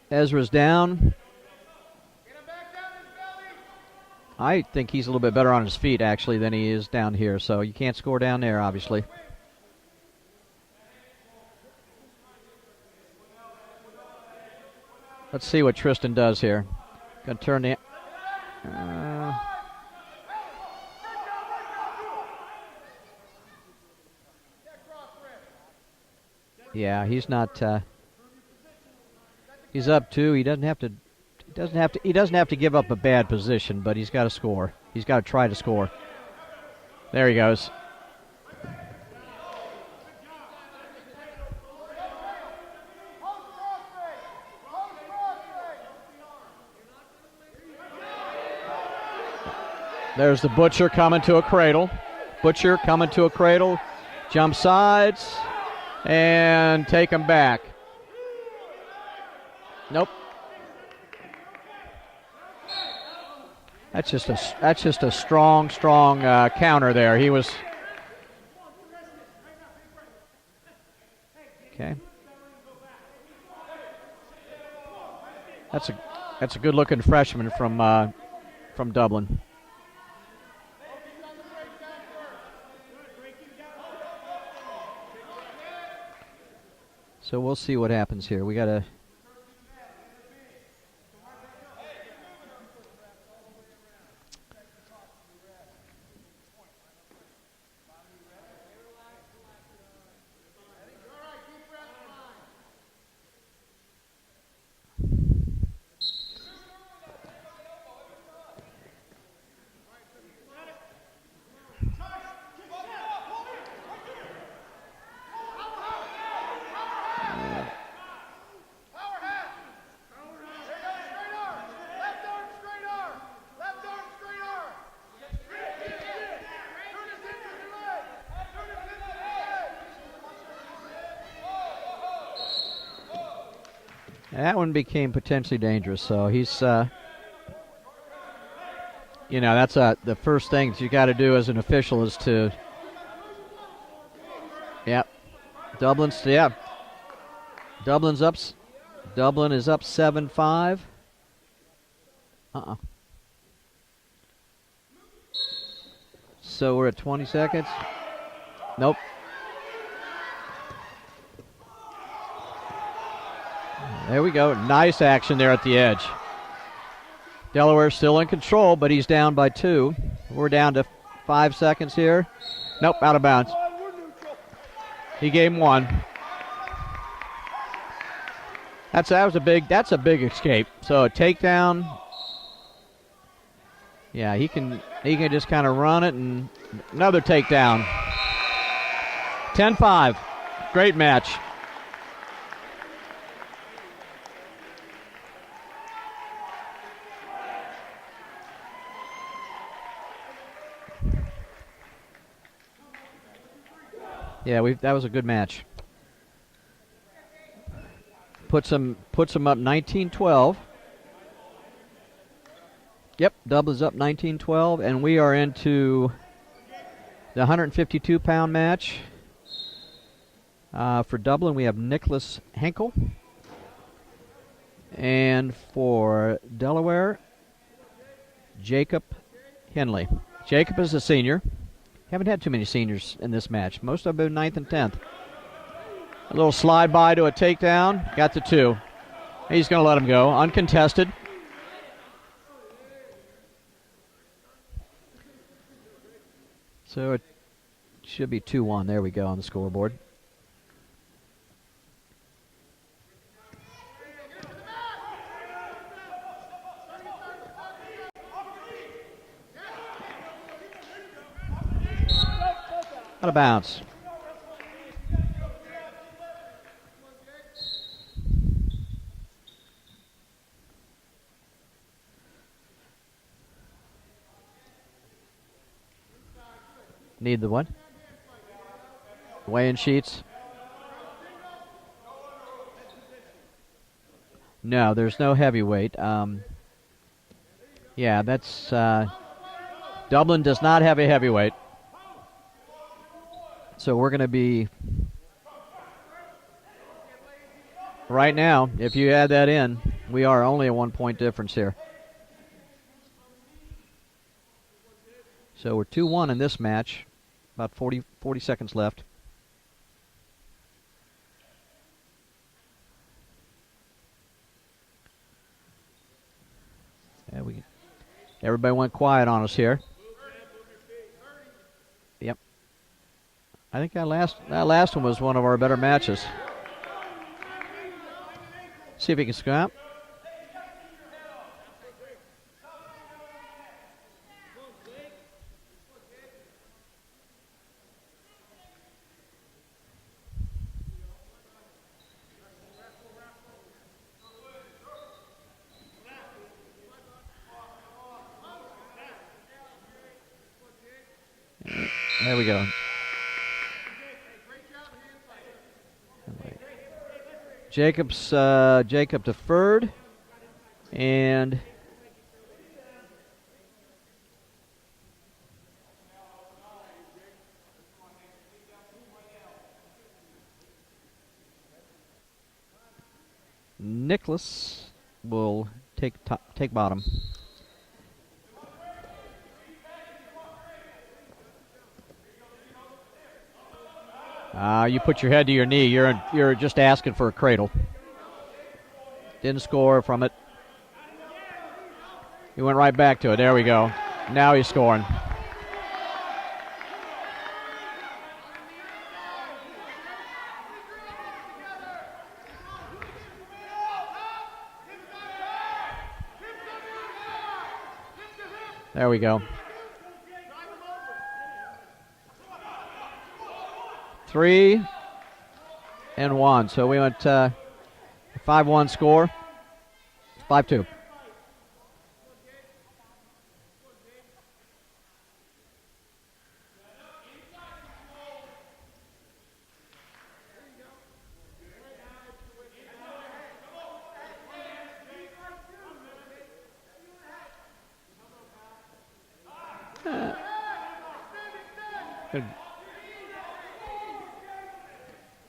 Ezra's down. I think he's a little bit better on his feet, actually, than he is down here. So you can't score down there, obviously. Let's see what Tristan does here. Gonna turn the. Yeah, he's not. He's up 2. He doesn't have to. He doesn't have to give up a bad position, but he's got to score. He's got to try to score. There he goes. There's the Butcher coming to a cradle. Butcher coming to a cradle. Jump sides and take him back. Nope. That's just a strong counter there. He was okay. That's a good looking freshman from Dublin. So we'll see what happens here. We got to. That one became potentially dangerous, so he's, that's the first thing that you got to do as an official is to, Dublin is up 7-5. So we're at 20 seconds. Nope. There we go. Nice action there at the edge. Delaware still in control, but he's down by 2. We're down to 5 seconds here. Nope, out of bounds. He gave him 1. That's a big escape. So a takedown. Yeah, he can just kind of run it, and another takedown. 10-5. Great match. Yeah, that was a good match. Puts them up 19-12. Yep, Dublin's up 19-12, and we are into the 152-pound match. For Dublin, we have Nicholas Henkel. And for Delaware, Jacob Henley. Jacob is a senior. Haven't had too many seniors in this match. Most of them 9th and 10th. A little slide by to a takedown. Got the 2. He's going to let him go. Uncontested. So it should be 2-1. There we go on the scoreboard. Out of bounds. Need the what? Weigh-in sheets? No, there's no heavyweight. Yeah, that's Dublin does not have a heavyweight. So we're going to be, right now, if you add that in, we are only a 1-point difference here. So we're 2-1 in this match. About 40 seconds left. Yeah, everybody went quiet on us here. Yep. I think that last one was one of our better matches. See if he can scrap. There we go. Jacob deferred, and Nicholas will take bottom. You put your head to your knee. You're just asking for a cradle. Didn't score from it. He went right back to it. There we go. Now he's scoring. There we go. 3-1. So we went 5-1 score. 5-2.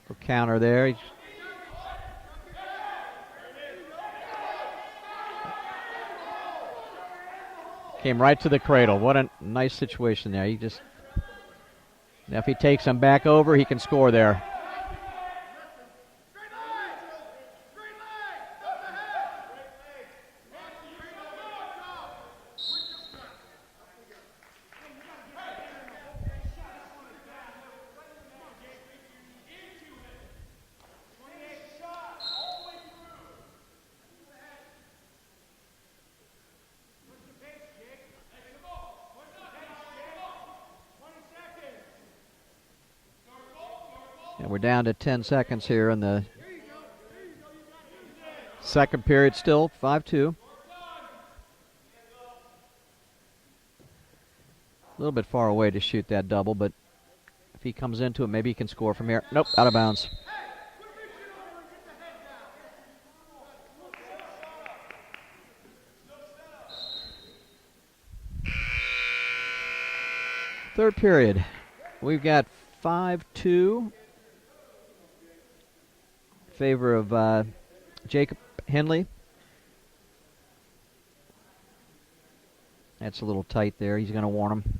Good counter there. Came right to the cradle. What a nice situation there. Now if he takes him back over, he can score there. And we're down to 10 seconds here in the second period still, 5-2. A little bit far away to shoot that double, but if he comes into it, maybe he can score from here. Nope, out of bounds. Third period. We've got 5-2 in favor of Jacob Henley. That's a little tight there. He's going to warn him.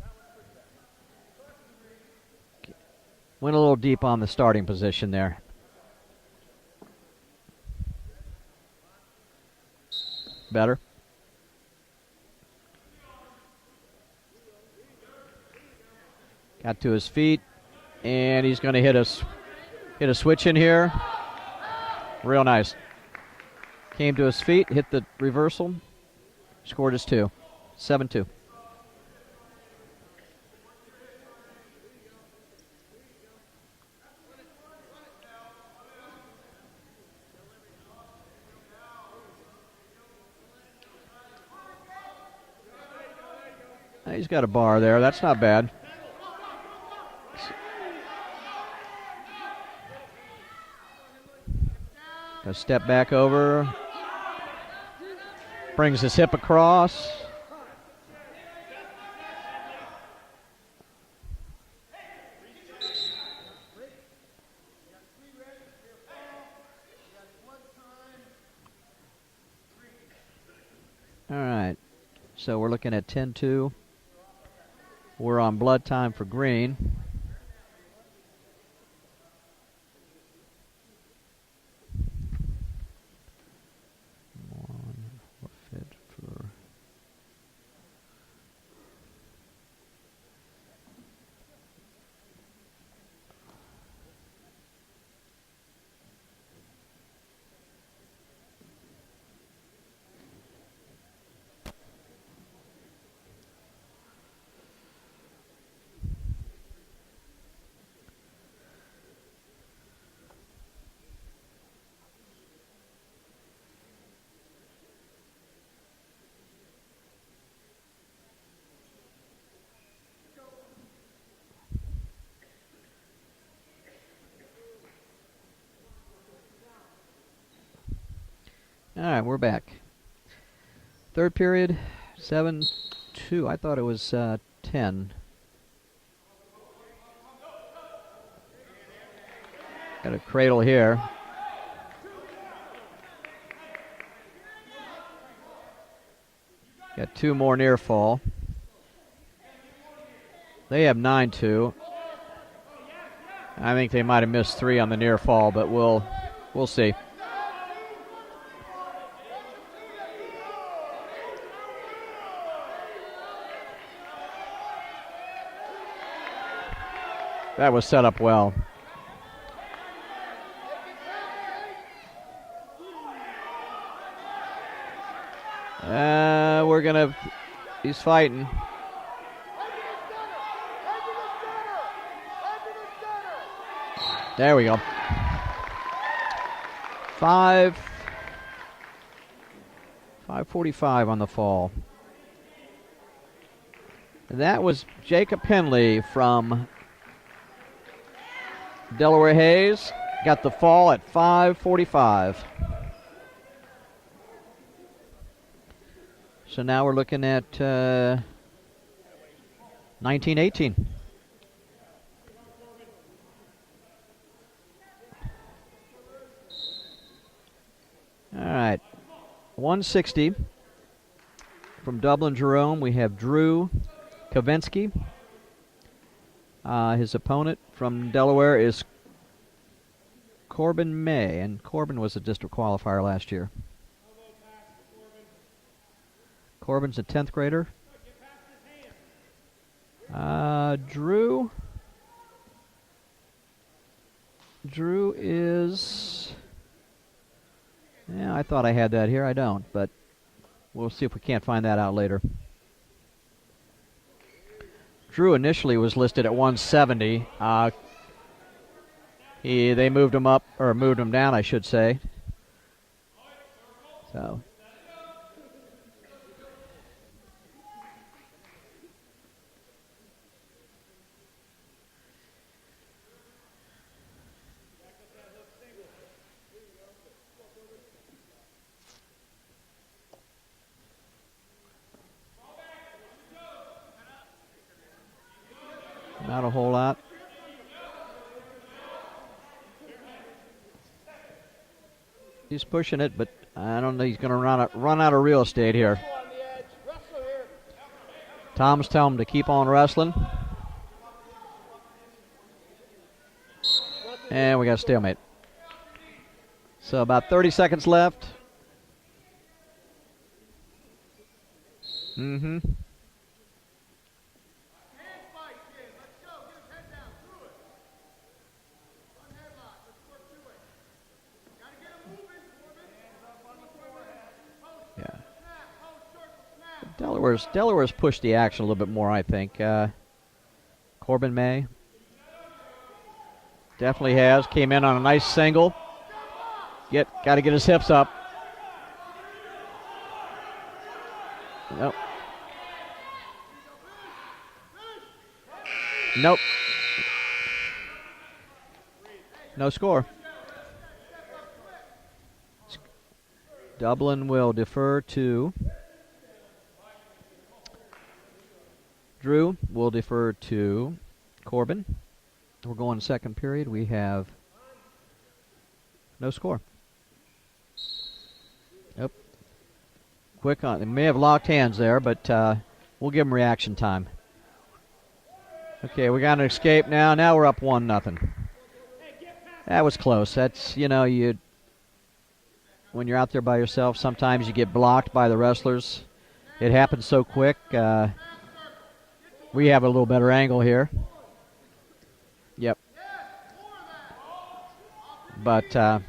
Went a little deep on the starting position there. Better. Got to his feet, and he's going to hit a switch in here. Real nice. Came to his feet, hit the reversal, scored his 2. 7-2. He's got a bar there. That's not bad. A step back over. Brings his hip across. All right. So we're looking at 10-2. We're on blood time for green. All right, we're back. Third period, 7-2. I thought it was 10. Got a cradle here. Got 2 more near fall. They have 9-2. I think they might have missed 3 on the near fall, but we'll see. That was set up well. He's fighting. There we go. 5:45 on the fall. That was Jacob Penley from Delaware Hayes. Got the fall at 5:45. So now we're looking at 19-18. All right, 160 from Dublin Jerome. We have Drew Kavinsky. His opponent from Delaware is Corbin May, and Corbin was a district qualifier last year. Corbin's a 10th grader. Drew is... Yeah, I thought I had that here. I don't, but we'll see if we can't find that out later. Drew initially was listed at 170. They moved him up, or moved him down, I should say. So... Not a whole lot. He's pushing it, but I don't know. He's going to run out of real estate here. Tom's telling him to keep on wrestling. And we got a stalemate. So about 30 seconds left. Mm-hmm. Delaware's pushed the action a little bit more, I think. Corbin May definitely has. Came in on a nice single. Got to get his hips up. Nope. Nope. No score. Dublin will defer to Drew. Will defer to Corbin. We're going second period. We have no score. Yep. Quick on. They may have locked hands there, but we'll give them reaction time. Okay, we got an escape now. Now we're up 1-0. That was close. That's, when you're out there by yourself, sometimes you get blocked by the wrestlers. It happens so quick. We have a little better angle here. Yep. But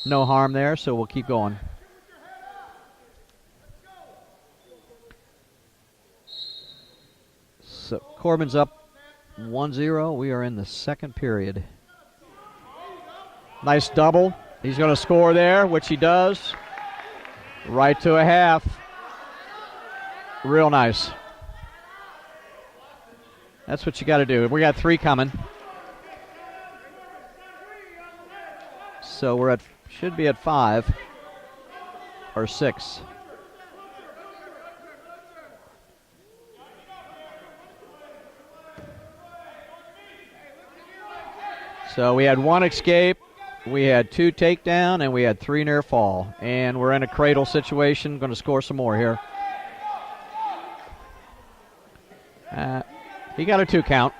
no harm there, so we'll keep going. So Corbin's up 1-0. We are in the second period. Nice double. He's going to score there, which he does. Right to a half. Real nice. That's what you got to do. We got 3 coming. So we're at Should be at 5 or 6. So we had 1 escape, we had 2 takedown, and we had 3 near fall. And we're in a cradle situation. Going to score some more here. He got a 2 count.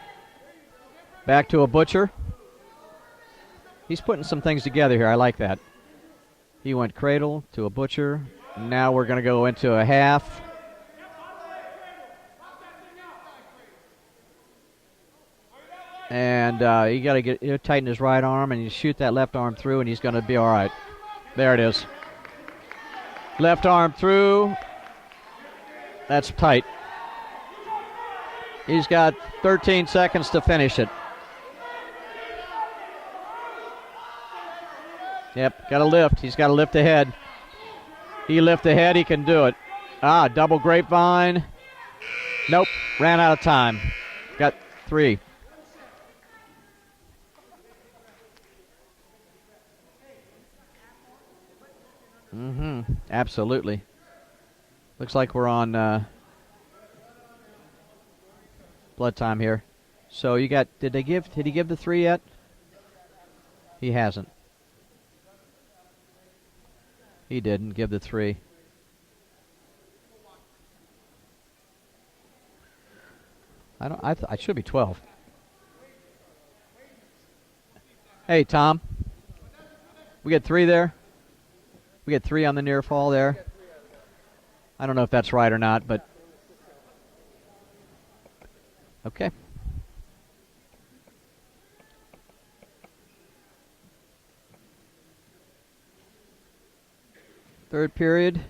Back to a Butcher. He's putting some things together here. I like that. He went cradle to a Butcher. Now we're going to go into a half. And you got to tighten his right arm, and you shoot that left arm through, and he's going to be all right. There it is. Left arm through. That's tight. He's got 13 seconds to finish it. Yep, got to lift. He's got to lift ahead. He lift ahead, he can do it. Double grapevine. Nope, ran out of time. Got 3. Absolutely. Looks like we're on blood time here. So you got, did he give the 3 yet? He hasn't. He didn't give the 3. I should be 12. Hey, Tom. We get 3 there? We get 3 on the near fall there. I don't know if that's right or not, but okay. Third period.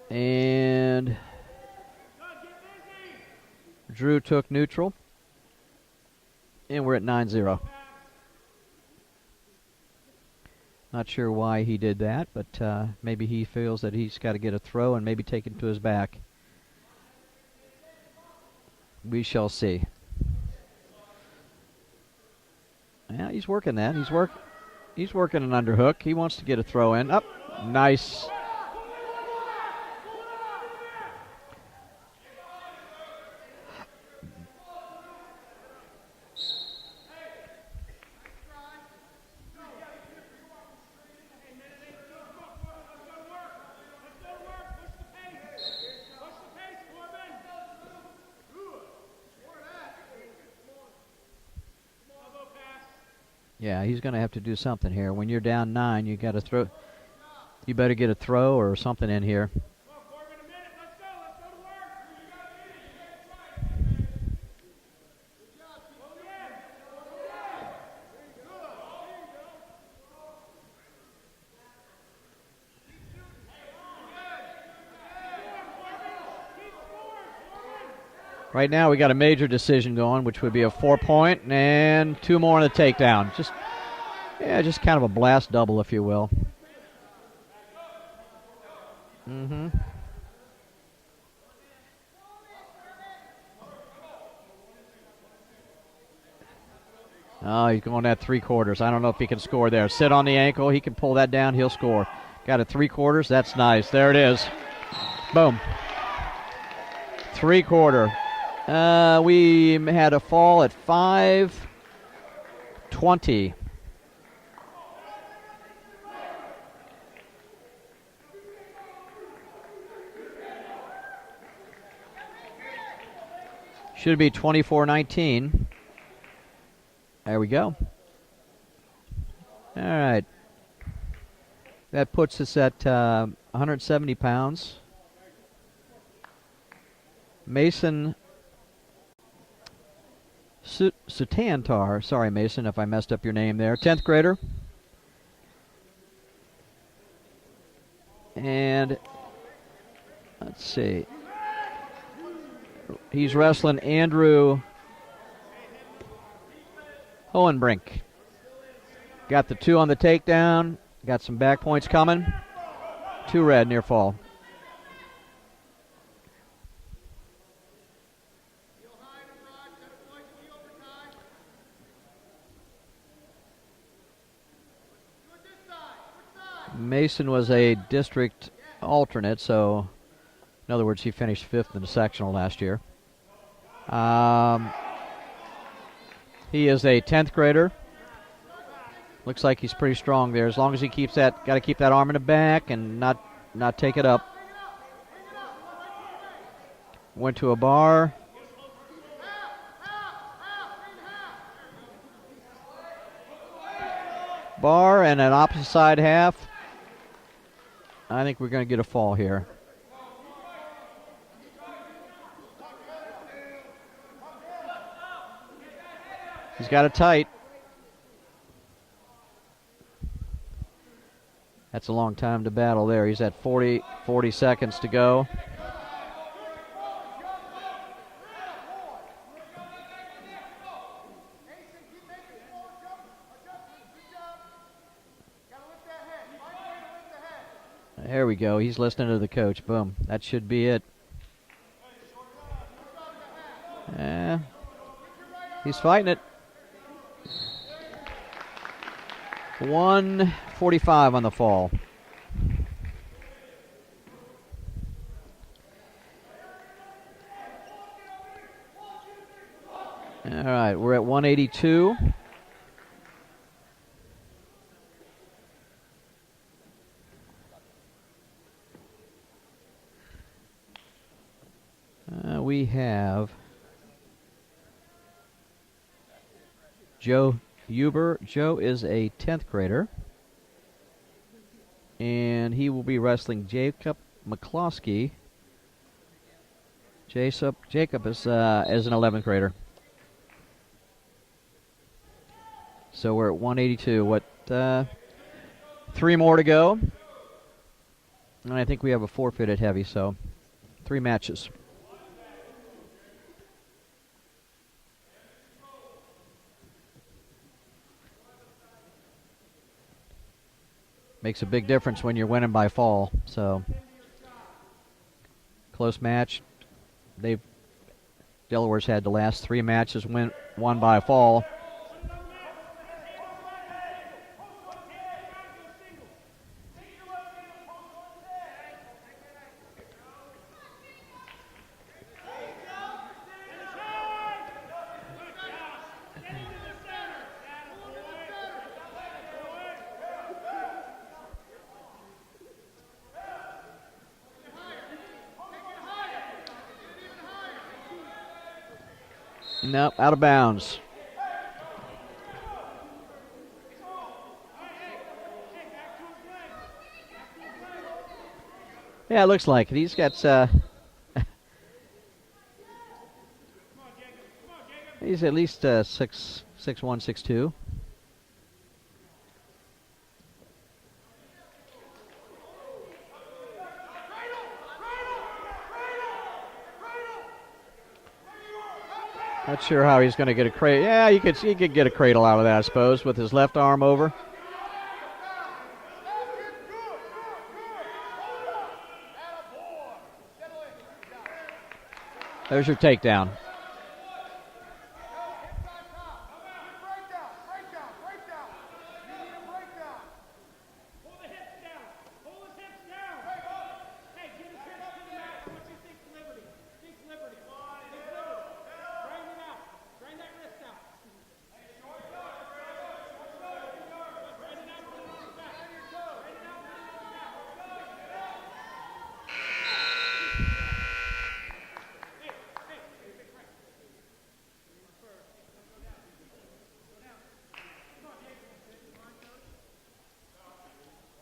And Drew took neutral. And we're at 9-0. Not sure why he did that, but maybe he feels that he's got to get a throw and maybe take it to his back. We shall see. Yeah, he's working that. He's working an underhook. He wants to get a throw in. Up, nice. Yeah, he's going to have to do something here. When you're down 9, you got to throw. You better get a throw or something in here. Right now we got a major decision going, which would be a 4-point and 2 more on the takedown. Just kind of a blast double, if you will. Oh, he's going at 3/4. I don't know if he can score there. Sit on the ankle. He can pull that down. He'll score. Got a 3/4. That's nice. There it is. Boom. 3/4. We had a fall at 5:20. Should be 24-19. There we go. All right. That puts us at 170 pounds. Mason Sutantar. Sorry, Mason, if I messed up your name there. 10th grader. And let's see. He's wrestling Andrew Hohenbrink. Got the 2 on the takedown. Got some back points coming. 2 red near fall. Mason was a district alternate, so in other words, he finished 5th in the sectional last year. He is a 10th grader. Looks like he's pretty strong there. As long as he keeps that, got to keep that arm in the back and not take it up. Went to a bar. Bar and an opposite side half. I think we're going to get a fall here. He's got it tight. That's a long time to battle there. He's at 40 seconds to go. There we go. He's listening to the coach. Boom. That should be it. He's fighting it. 1:45 on the fall. All right, we're at 182. We have Joe Huber. Joe is a 10th grader, and he will be wrestling Jacob McCloskey. Jacob is as an 11th grader. So we're at 182. What? 3 more to go, and I think we have a forfeit at heavy. So 3 matches. Makes a big difference when you're winning by fall. So close match. Delaware's had the last 3 matches won by a fall. Nope, out of bounds. Yeah, it looks like it. He's got he's at least 6'1", 6'2". Not sure how he's going to get a cradle. Yeah, he could get a cradle out of that, I suppose, with his left arm over. There's your takedown.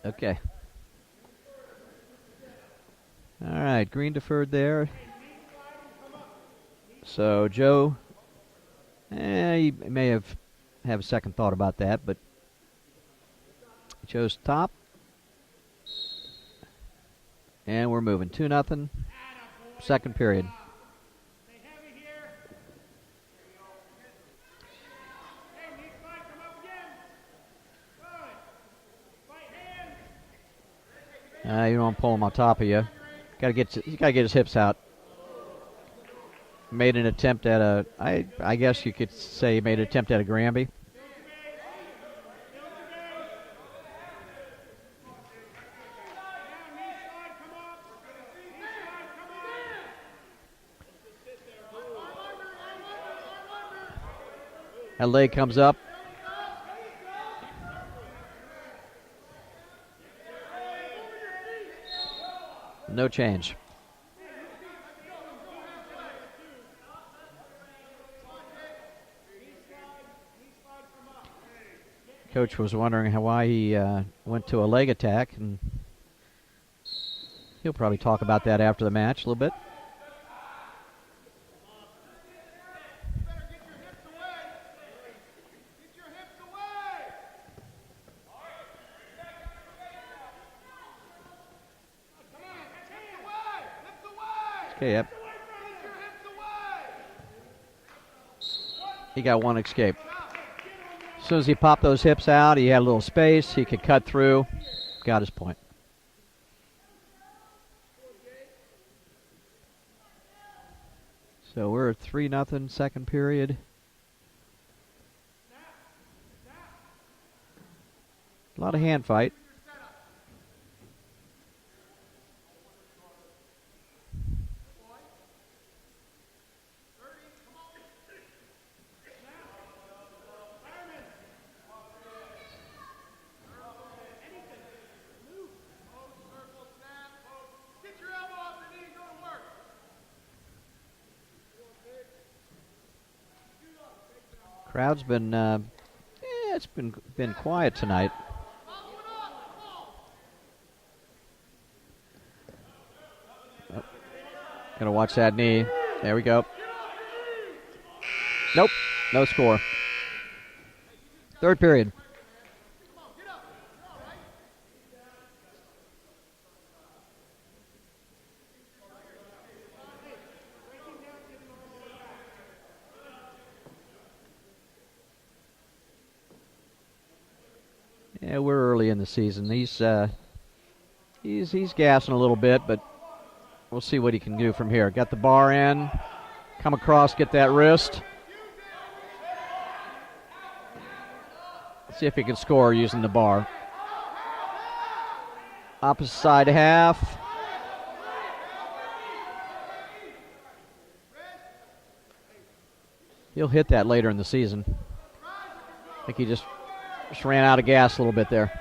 Okay. All right, green deferred there. So Joe, he may have a second thought about that, but he chose top. And we're moving 2-0. Second period. You don't want to pull him on top of you. He's got to get his hips out. Made an attempt at I guess you could say he made an attempt at a Granby. That leg comes up. No change. Coach was wondering why he went to a leg attack, and he'll probably talk about that after the match a little bit. Okay, yep. He got one escape. As soon as he popped those hips out, he had a little space. He could cut through. Got his point. So we're at 3-0 second period. A lot of hand fight. Crowd's been, it's been quiet tonight. Oh, gonna watch that knee. There we go. Nope, no score. Third period. Yeah, we're early in the season. He's gassing a little bit, but we'll see what he can do from here. Got the bar in, come across, get that wrist. See if he can score using the bar. Opposite side half. He'll hit that later in the season. I think he just ran out of gas a little bit there.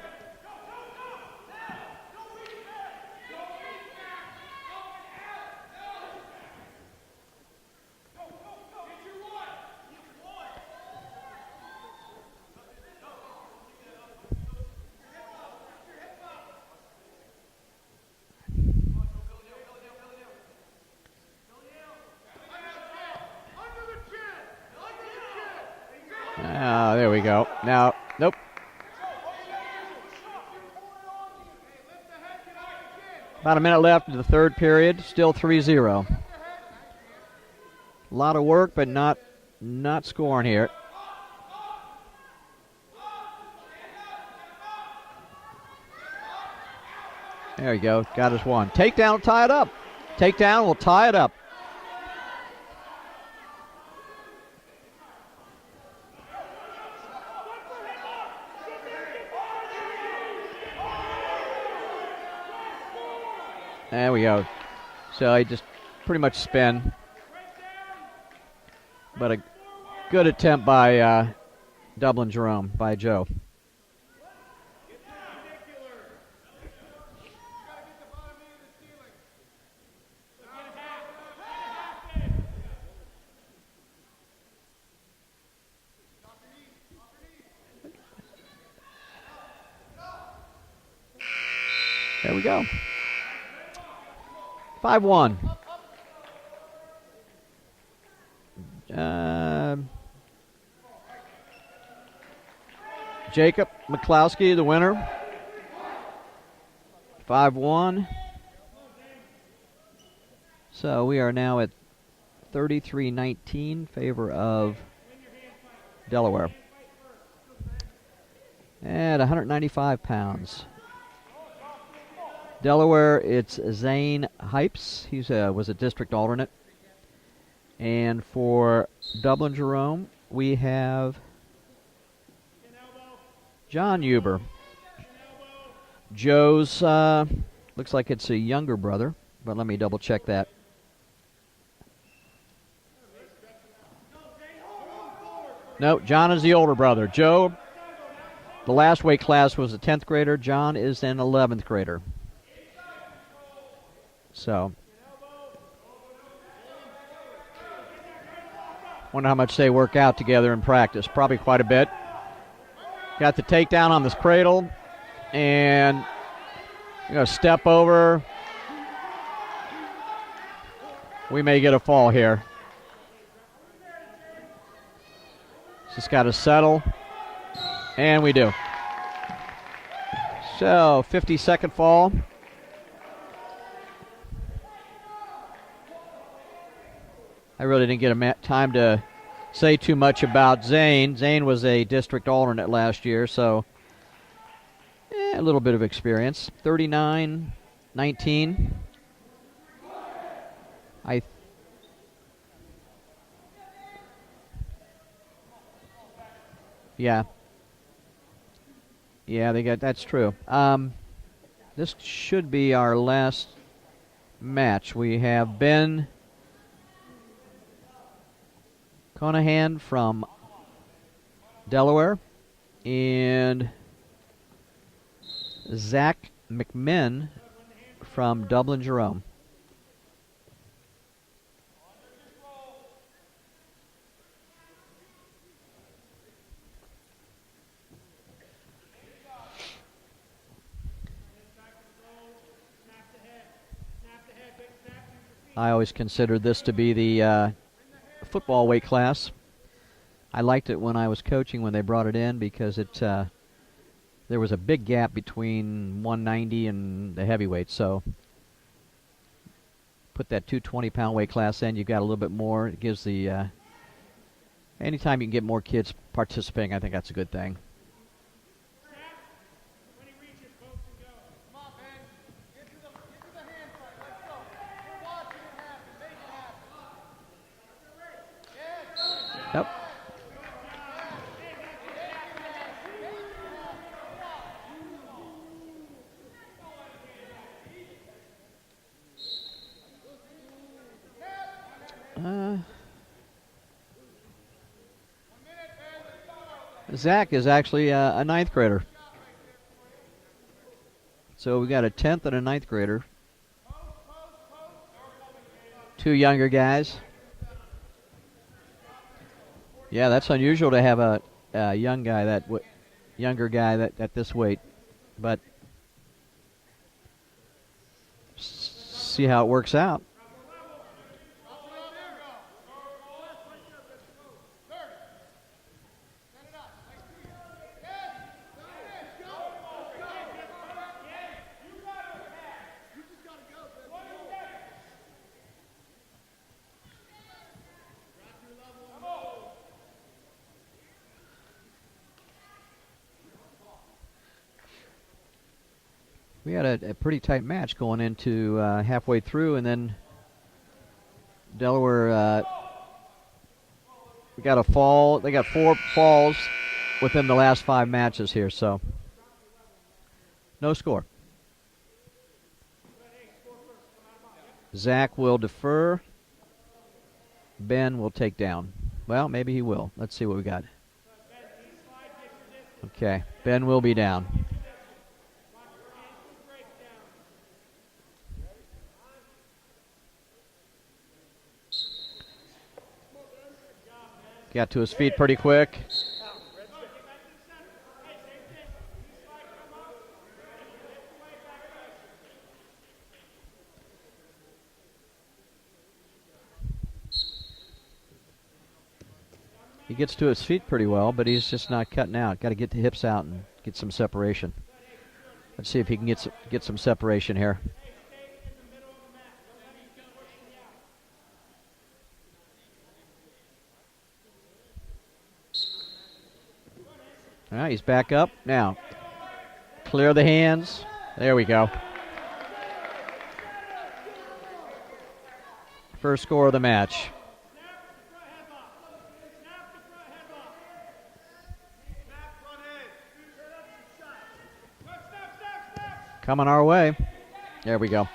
Ah, there we go. Now, nope. About a minute left in the third period. Still 3-0. A lot of work, but not scoring here. There you go. Got us one. Takedown will tie it up. Takedown will tie it up. There we go. So he just pretty much spin. But a good attempt by Dublin Jerome, by Joe. There we go. 5-1. Jacob McCloskey, the winner. 5-1. So we are now at 33-19, favor of Delaware. At 195 pounds. Delaware, it's Zane Hypes. He was a district alternate. And for Dublin Jerome, we have John Huber. Joe's, looks like it's a younger brother, but let me double check that. No, John is the older brother. Joe, the last weight class was a 10th grader. John is an 11th grader. So, wonder how much they work out together in practice. Probably quite a bit. Got the takedown on this cradle, and step over. We may get a fall here. Just got to settle, and we do. So, 50-second fall. I really didn't get time to say too much about Zane. Zane was a district alternate last year, so a little bit of experience. 39-19. Yeah, that's true. This should be our last match. We have Ben Conahan from Delaware and Zach McMinn from Dublin Jerome. I always considered this to be the football weight class. I liked it when I was coaching when they brought it in because there was a big gap between 190 and the heavyweight. So put that 220-pound weight class in, you've got a little bit more. It gives the anytime you can get more kids participating, I think that's a good thing. Yep. Zach is actually a ninth grader. So we got a 10th and a ninth grader. Two younger guys. Yeah, that's unusual to have a young guy younger guy at this weight, but see how it works out. We had a pretty tight match going into halfway through, and then Delaware we got a fall. They got 4 falls within the last 5 matches here, so no score. Zach will defer. Ben will take down. Well, maybe he will. Let's see what we got. Okay, Ben will be down. Got to his feet pretty quick. He gets to his feet pretty well, but he's just not cutting out. Got to get the hips out and get some separation. Let's see if he can get some separation here. All right, he's back up. Now, clear the hands. There we go. First score of the match. Coming our way. There we go.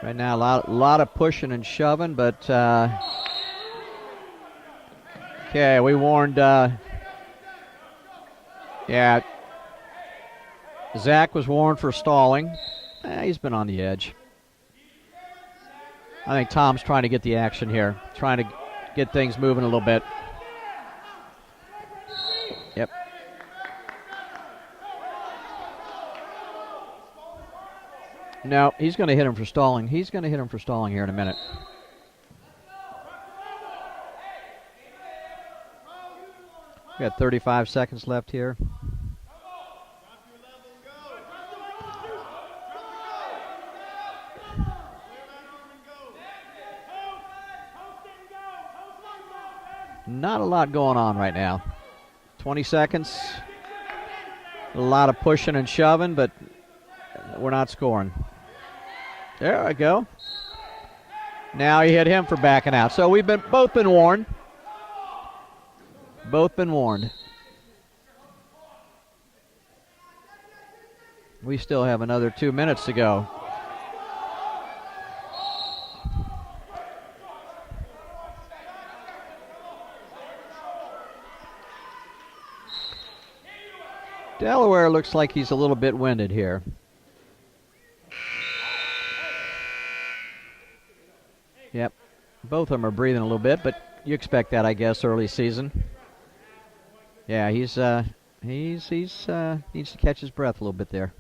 Right now, a lot of pushing and shoving, but okay, we warned. Yeah, Zach was warned for stalling. He's been on the edge. I think Tom's trying to get the action here, trying to get things moving a little bit. Yep. No, he's going to hit him for stalling. He's going to hit him for stalling here in a minute. We got 35 seconds left here. Not a lot going on right now. 20 seconds. A lot of pushing and shoving, but we're not scoring. There we go. Now he hit him for backing out. So we've both been warned. Both been warned. We still have another 2 minutes to go. Delaware looks like he's a little bit winded here. Yep, both of them are breathing a little bit, but you expect that, I guess, early season. Yeah, he's needs to catch his breath a little bit there.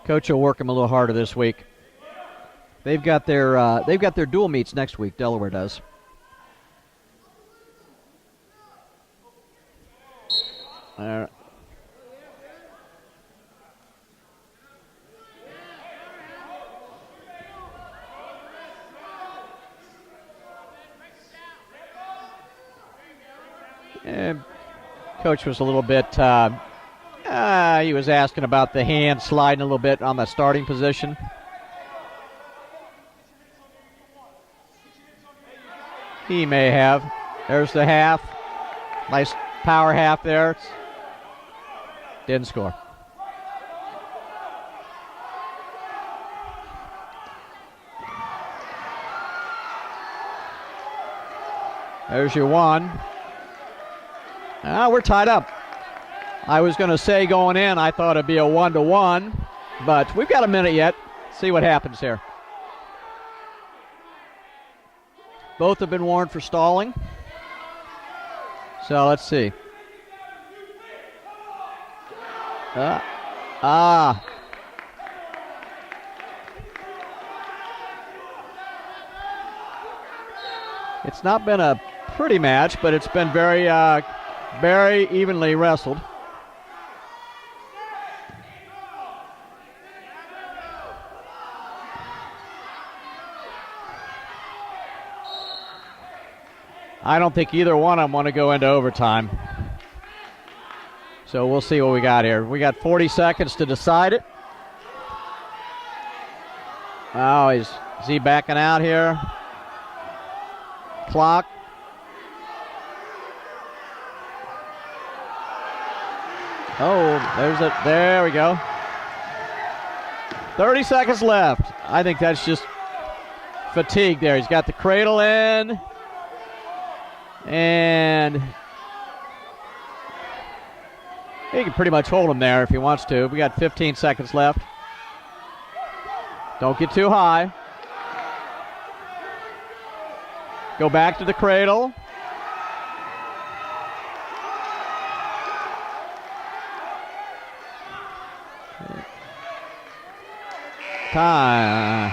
Coach will work him a little harder this week. They've got their dual meets next week. Delaware does. Coach was a little bit, he was asking about the hand sliding a little bit on the starting position. He may have. There's the half. Nice power half there. Didn't score. There's your one. We're tied up. I was going to say going in, I thought it'd be a 1-1, but we've got a minute yet. See what happens here. Both have been warned for stalling. So let's see. It's not been a pretty match, but it's been very evenly wrestled. I don't think either one of them want to go into overtime. So we'll see what we got here. We got 40 seconds to decide it. Oh, is he backing out here? Clock. Oh, there we go. 30 seconds left. I think that's just fatigue there. He's got the cradle in. And he can pretty much hold him there if he wants to. We got 15 seconds left. Don't get too high. Go back to the cradle. Time.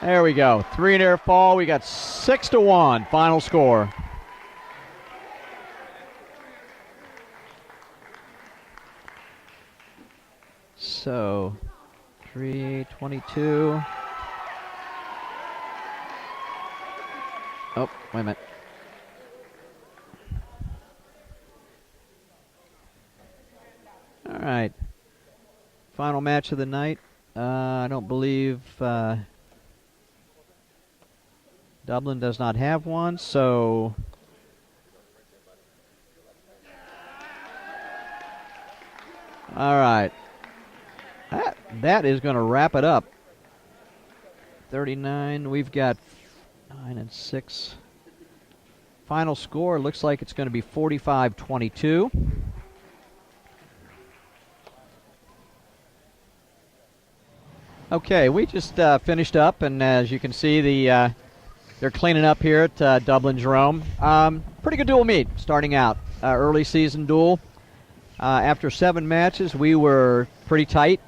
There we go. 3 near fall. We got 6-1 final score. So 3:22. Oh, wait a minute. All right. Final match of the night. I don't believe Dublin does not have one, so all right. that is going to wrap it up. 39. We've got 9 and 6. Final score looks like it's going to be 45-22. Okay, we just finished up, and as you can see, they're cleaning up here at Dublin Jerome. Pretty good dual meet starting out. Early season duel. After 7 matches, we were pretty tight.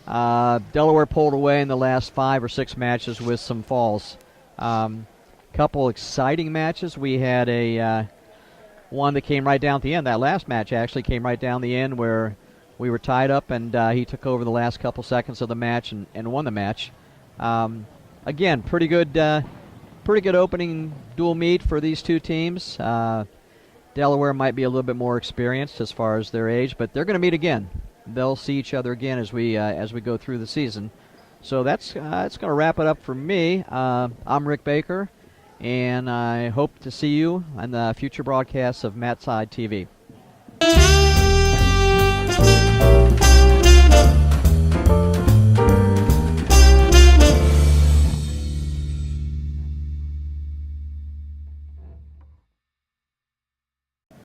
Delaware pulled away in the last 5 or 6 matches with some falls. Couple exciting matches. We had a one that came right down at the end. That last match actually came right down the end where we were tied up, and he took over the last couple seconds of the match and won the match. Again, pretty good opening dual meet for these two teams. Delaware might be a little bit more experienced as far as their age, but they're going to meet again. They'll see each other again as we go through the season. So that's going to wrap it up for me. I'm Rick Baker, and I hope to see you on the future broadcasts of MATSIDE TV.